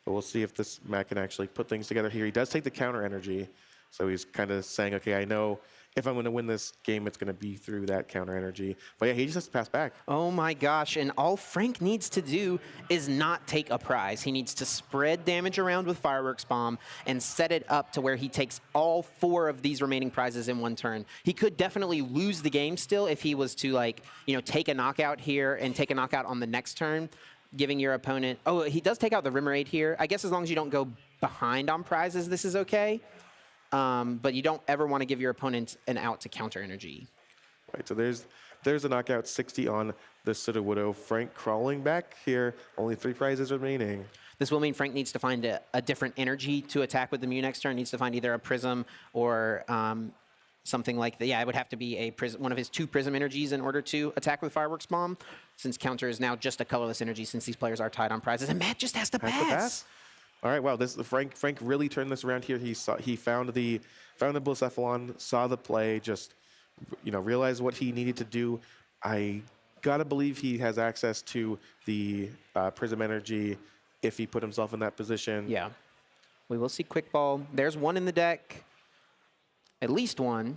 but we'll see if this Matt can actually put things together here. He does take the counter energy, so he's kind of saying, okay, I know if I'm going to win this game, it's going to be through that counter energy. But yeah, he just has to pass back. Oh my gosh, and all Frank needs to do is not take a prize. He needs to spread damage around with Fireworks Bomb and set it up to where he takes all 4 of these remaining prizes in one turn. He could definitely lose the game still if he was to, like, take a knockout here and take a knockout on the next turn, giving your opponent... Oh, he does take out the Rimmerade here. I guess as long as you don't go behind on prizes, this is okay. But you don't ever want to give your opponent an out to counter energy. Right, so there's a knockout, 60 on the Sudowoodo. Frank crawling back here, only 3 prizes remaining. This will mean Frank needs to find a different energy to attack with the Mew next turn. Needs to find either a Prism or something like that. Yeah, it would have to be a one of his 2 Prism energies in order to attack with Fireworks Bomb, since counter is now just a colorless energy since these players are tied on prizes. And Matt just has to pass. All right, wow, Frank really turned this around here. He found the Blacephalon, saw the play, just realized what he needed to do. I gotta believe he has access to the Prism energy if he put himself in that position. Yeah, we will see Quick Ball. There's 1 in the deck, at least 1.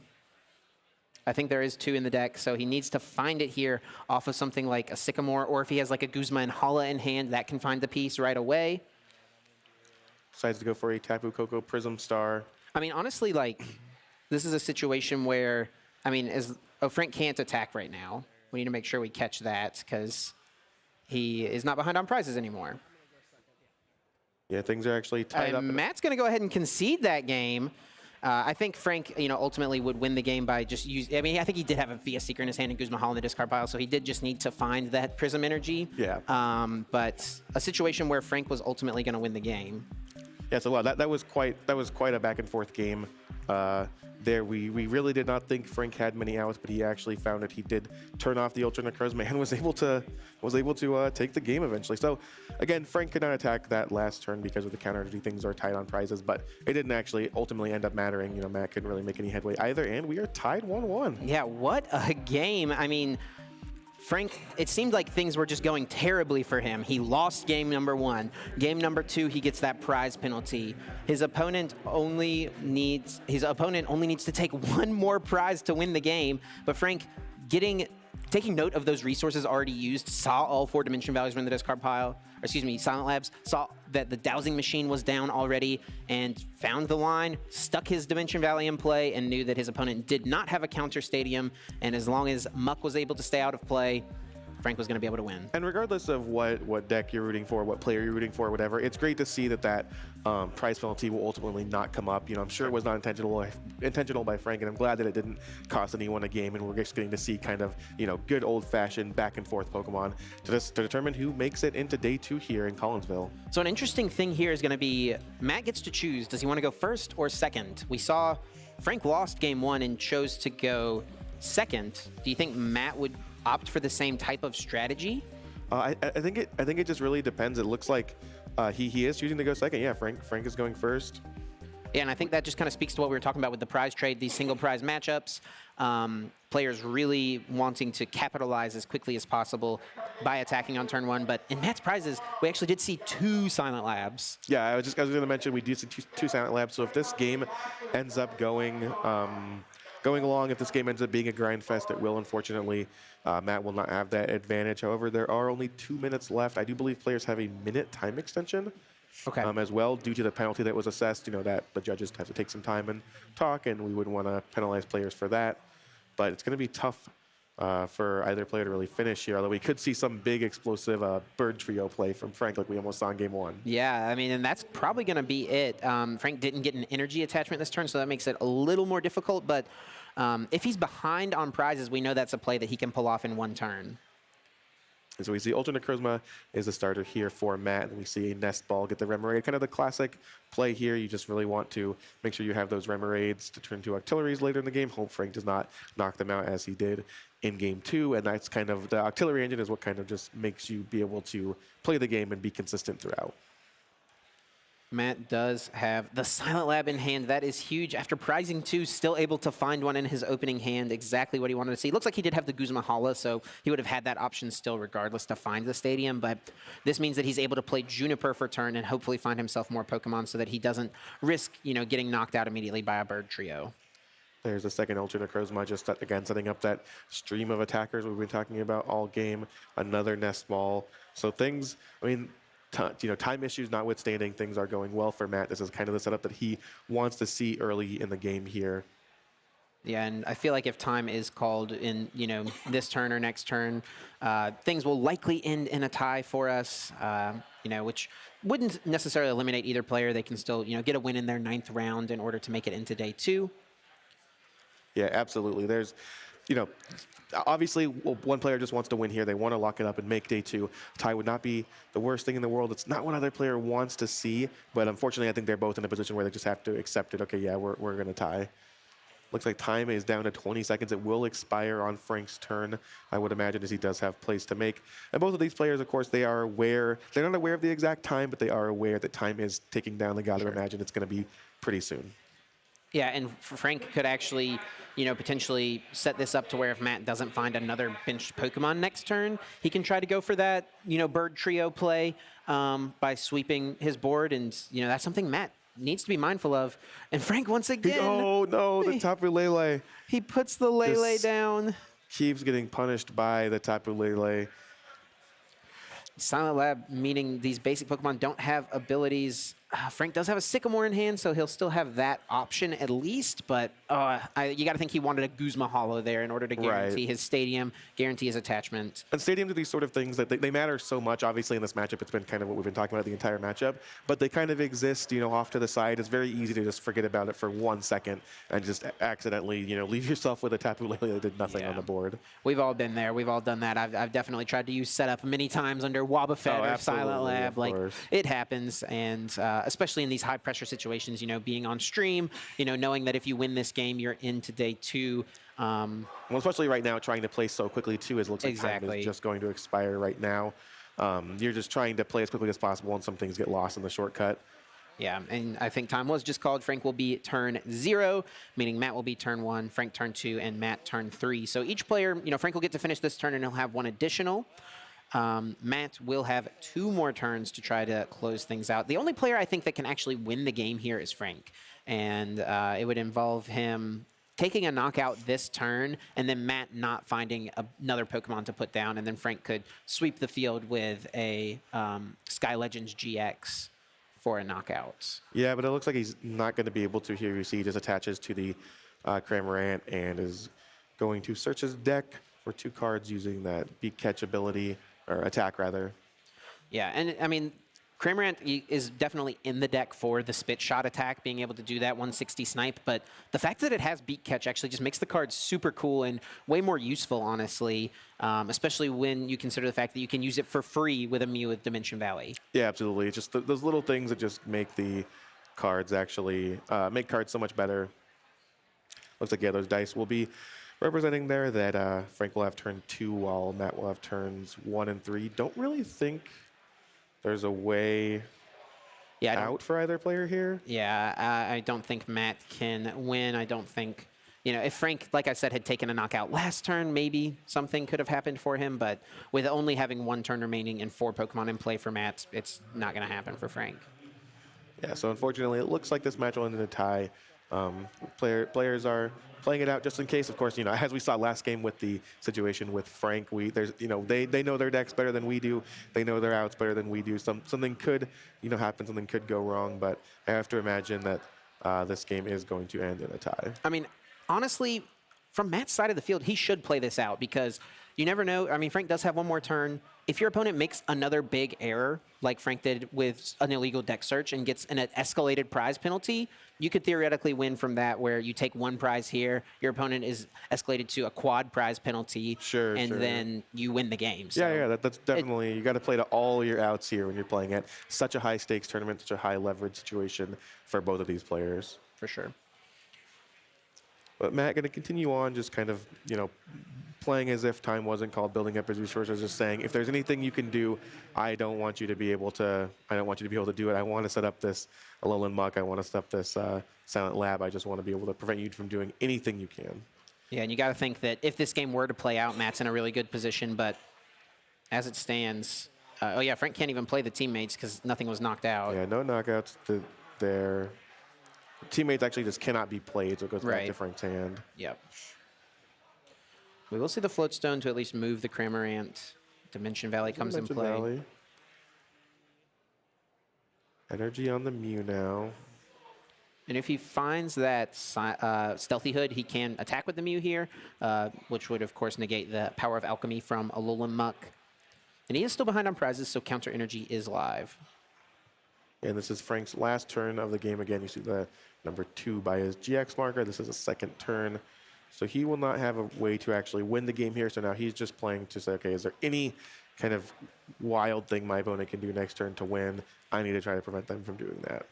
I think there is 2 in the deck, so he needs to find it here off of something like a Sycamore, or if he has like a Guzma and Hala in hand, that can find the piece right away. Decides to go for a Tapu Koko Prism Star. I mean, honestly, like, this is a situation where, I mean, Frank can't attack right now. We need to make sure we catch that because he is not behind on prizes anymore. Yeah, things are actually tied up. Matt's going to go ahead and concede that game. I think Frank, ultimately would win the game by just I mean, I think he did have a Via Seeker in his hand and Guzma Hall in the discard pile, so he did just need to find that Prism energy. Yeah. But a situation where Frank was ultimately going to win the game. Yeah, so that was quite a back and forth game. There, we really did not think Frank had many outs, but he actually found it. He did turn off the Ultra Necrozma and was able to take the game eventually. So again, Frank could not attack that last turn because of the counter energy. Things are tied on prizes, but it didn't actually ultimately end up mattering. Matt couldn't really make any headway either, and we are tied 1-1. Yeah, what a game! I mean, Frank, it seemed like things were just going terribly for him. He lost game number 1. Game number 2, he gets that prize penalty. His opponent only needs to take 1 more prize to win the game. But Frank, taking note of those resources already used, saw all 4 dimension values were in the discard pile. Or excuse me, Silent Labs, saw that the dowsing machine was down already and found the line, stuck his Dimension Valley in play, and knew that his opponent did not have a counter stadium. And as long as Muck was able to stay out of play, Frank was going to be able to win. And regardless of what deck you're rooting for, what player you're rooting for, whatever, it's great to see that prize penalty will ultimately not come up. I'm sure it was not intentional by Frank, and I'm glad that it didn't cost anyone a game, and we're just getting to see kind of, good old-fashioned back-and-forth Pokemon to determine who makes it into day 2 here in Collinsville. So an interesting thing here is going to be Matt gets to choose. Does he want to go first or second? We saw Frank lost game 1 and chose to go second. Do you think Matt would opt for the same type of strategy? I think it just really depends. It looks like he is choosing to go second. Yeah, Frank is going first. Yeah, and I think that just kind of speaks to what we were talking about with the prize trade, these single prize matchups. Players really wanting to capitalize as quickly as possible by attacking on turn 1. But in Matt's prizes, we actually did see 2 Silent Labs. Yeah, I was going to mention we do see two Silent Labs. So if this game ends up going along, if this game ends up being a grind fest, it will, unfortunately. Matt will not have that advantage. However, there are only 2 minutes left. I do believe players have a minute time extension as well due to the penalty that was assessed. That the judges have to take some time and talk, and we wouldn't want to penalize players for that. But it's going to be tough for either player to really finish here, although we could see some big explosive bird trio play from Frank like we almost saw in game 1. Yeah, I mean, and that's probably going to be it. Frank didn't get an energy attachment this turn, so that makes it a little more difficult, but if he's behind on prizes, we know that's a play that he can pull off in 1 turn. And so we see Ultra Necrozma is the starter here for Matt, and we see a Nest Ball get the Remoraid. Kind of the classic play here. You just really want to make sure you have those Remoraids to turn to Octilleries later in the game. Hope Frank does not knock them out as he did in Game 2, and that's kind of the Octillery engine is what kind of just makes you be able to play the game and be consistent throughout. Matt does have the Silent Lab in hand. That is huge. After prizing 2, still able to find one in his opening hand, exactly what he wanted to see. Looks like he did have the Guzma Hala, so he would have had that option still regardless to find the stadium, but this means that he's able to play Juniper for turn and hopefully find himself more Pokemon so that he doesn't risk, getting knocked out immediately by a bird trio. There's a second Ultra Necrozma, just again setting up that stream of attackers we've been talking about all game. Another Nest Ball. So things, time issues notwithstanding, things are going well for Matt. This is kind of the setup that he wants to see early in the game here. Yeah, and I feel like if time is called in, this turn or next turn, things will likely end in a tie for us, which wouldn't necessarily eliminate either player. They can still, get a win in their 9th round in order to make it into day 2. Yeah, absolutely. There's, obviously one player just wants to win here. They want to lock it up and make day 2. Tie would not be the worst thing in the world. It's not what other player wants to see, but unfortunately, I think they're both in a position where they just have to accept it. Okay, yeah, we're going to tie. Looks like time is down to 20 seconds. It will expire on Frank's turn, I would imagine, as he does have plays to make. And both of these players, of course, they are aware. They're not aware of the exact time, but they are aware that time is ticking down. They got to imagine it's going to be pretty soon. Yeah, and Frank could actually, potentially set this up to where if Matt doesn't find another benched Pokemon next turn, he can try to go for that, bird trio play by sweeping his board. And, that's something Matt needs to be mindful of. And Frank, once again... Oh, no, the Tapu Lele. He puts the Lele down. Keeps getting punished by the Tapu Lele. Silent Lab, meaning these basic Pokemon don't have abilities. Frank does have a Sycamore in hand, so he'll still have that option at least, but you got to think he wanted a Guzma Hollow there in order to guarantee his stadium, guarantee his attachment. And stadiums are these sort of things that they matter so much. Obviously, in this matchup, it's been kind of what we've been talking about the entire matchup, but they kind of exist, off to the side. It's very easy to just forget about it for 1 second and just accidentally, leave yourself with a Tapu Lele that did nothing on the board. We've all been there. We've all done that. I've definitely tried to use setup many times under Wobbuffet or Silent Lab. Like, it happens, and especially in these high pressure situations, being on stream, knowing that if you win this game, you're into day 2. Well, especially right now, trying to play so quickly too, as it looks like time is just going to expire right now. You're just trying to play as quickly as possible, and some things get lost in the shortcut. Yeah, and I think time was just called. Frank will be turn 0, meaning Matt will be turn 1, Frank turn 2, and Matt turn 3. So each player, Frank will get to finish this turn, and he'll have 1 additional. Matt will have 2 more turns to try to close things out. The only player I think that can actually win the game here is Frank, and it would involve him taking a knockout this turn, and then Matt not finding another Pokemon to put down, and then Frank could sweep the field with a Sky Legends GX for a knockout. Yeah, but it looks like he's not going to be able to here. You see he just attaches to the Cramorant and is going to search his deck for 2 cards using that Beak Catch ability. Or attack, rather. Yeah, and I mean, Cramorant is definitely in the deck for the Spit Shot attack, being able to do that 160 snipe, but the fact that it has Beak Catch actually just makes the card super cool and way more useful, honestly, especially when you consider the fact that you can use it for free with a Mew with Dimension Valley. Yeah, absolutely. It's just those little things that just make the cards actually, make cards so much better. Looks like, yeah, those dice will be representing there that Frank will have turn 2 while Matt will have turns 1 and 3. Don't really think there's a way out for either player here. Yeah, I don't think Matt can win. I don't think, if Frank, like I said, had taken a knockout last turn, maybe something could have happened for him. But with only having 1 turn remaining and 4 Pokemon in play for Matt, it's not going to happen for Frank. Yeah, so unfortunately, it looks like this match will end in a tie. Players are playing it out just in case. Of course, as we saw last game with the situation with Frank, they know their decks better than we do. They know their outs better than we do. Something could, happen. Something could go wrong. But I have to imagine that this game is going to end in a tie. I mean, honestly, from Matt's side of the field, he should play this out because you never know. I mean, Frank does have 1 more turn. if your opponent makes another big error, like Frank did with an illegal deck search and gets an escalated prize penalty, you could theoretically win from that, where you take one prize here, your opponent is escalated to a quad prize penalty, Sure, and sure. then you win the game. So Yeah, that's definitely, you got to play to all your outs here when you're playing at such a high stakes tournament, such a high leverage situation for both of these players. for sure. But Matt, going to continue on, just kind of, playing as if time wasn't called, building up his resources, just saying, if there's anything you can do, I don't want you to be able to do it. I want to set up this Alolan Muck. I want to set up this Silent Lab. I just want to be able to prevent you from doing anything you can. Yeah, and you got to think that if this game were to play out, Matt's in a really good position, but as it stands, oh yeah, Frank can't even play the teammates because nothing was knocked out. Yeah, no knockouts there. Teammates actually just cannot be played, so it goes back to Frank's hand. Yep. We will see the Floatstone to at least move the Cramorant. Dimension Valley comes in play. Valley. Energy on the Mew now. And if he finds that Stealthy Hood, he can attack with the Mew here, which would, of course, negate the power of Alchemy from Alolan Muck. And he is still behind on prizes, so Counter Energy is live. And this is Frank's last turn of the game. Again, you see the number 2 by his GX marker. This is a second turn. So he will not have a way to actually win the game here. So now he's just playing to say, okay, is there any kind of wild thing my opponent can do next turn to win? I need to try to prevent them from doing that.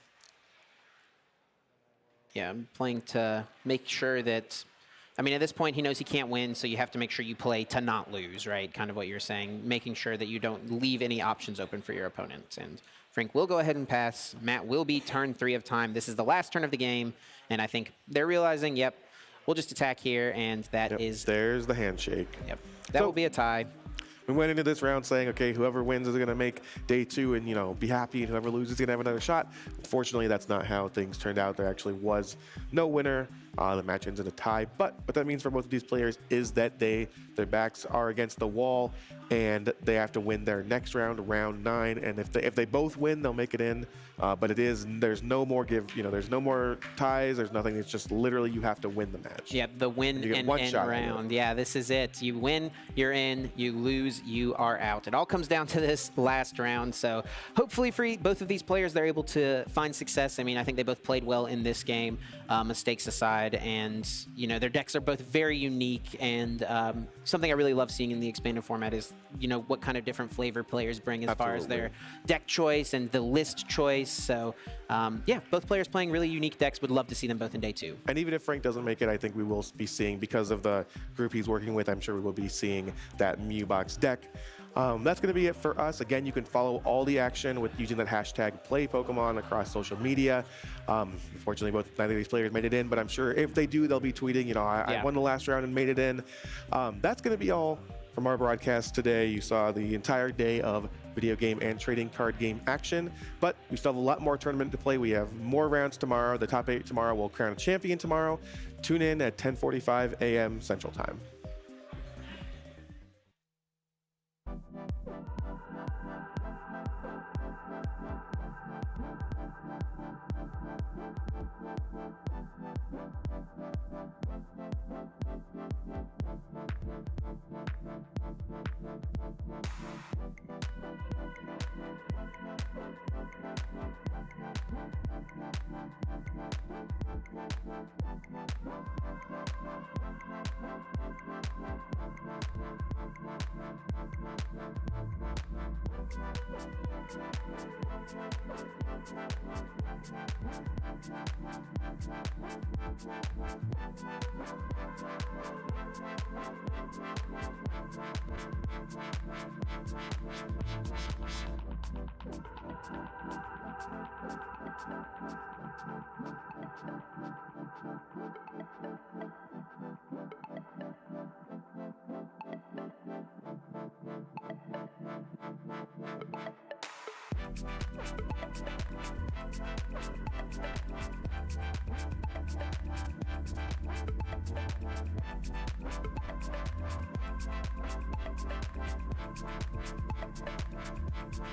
Yeah, I'm playing to make sure that, I mean, at this point, he knows he can't win, so you have to make sure you play to not lose, right? Kind of what you're saying, making sure that you don't leave any options open for your opponent. And Frank will go ahead and pass. Matt will be turn 3 of time. This is the last turn of the game, and I think they're realizing, yep, we'll just attack here, and that is... There's the handshake. Yep, that will be a tie. We went into this round saying, okay, whoever wins is going to make day 2 and, be happy, and whoever loses is going to have another shot. Unfortunately, that's not how things turned out. There actually was no winner. The match ends in a tie. But what that means for both of these players is that their backs are against the wall, and they have to win their next round, round 9. And if they both win, they'll make it in. But there's no more there's no more ties. There's nothing. It's just literally you have to win the match. Yeah, the win and end round. Yeah, this is it. You win, you're in. You lose, you are out. It all comes down to this last round. So hopefully for both of these players, they're able to find success. I mean, I think they both played well in this game, mistakes aside. And, their decks are both very unique. And something I really love seeing in the expanded format is, what kind of different flavor players bring as far as their deck choice and the list choice. So, yeah, both players playing really unique decks. Would love to see them both in day 2. And even if Frank doesn't make it, I think we will be seeing, because of the group he's working with, I'm sure we will be seeing that Mew Box deck. That's going to be it for us. Again, you can follow all the action with using that hashtag #PlayPokemon across social media. Unfortunately, neither of these players made it in, but I'm sure if they do, they'll be tweeting, I won the last round and made it in. That's going to be all from our broadcast today. You saw the entire day of video game and trading card game action, but we still have a lot more tournament to play. We have more rounds tomorrow. The top 8 tomorrow will crown a champion tomorrow. Tune in at 10:45 a.m. Central Time.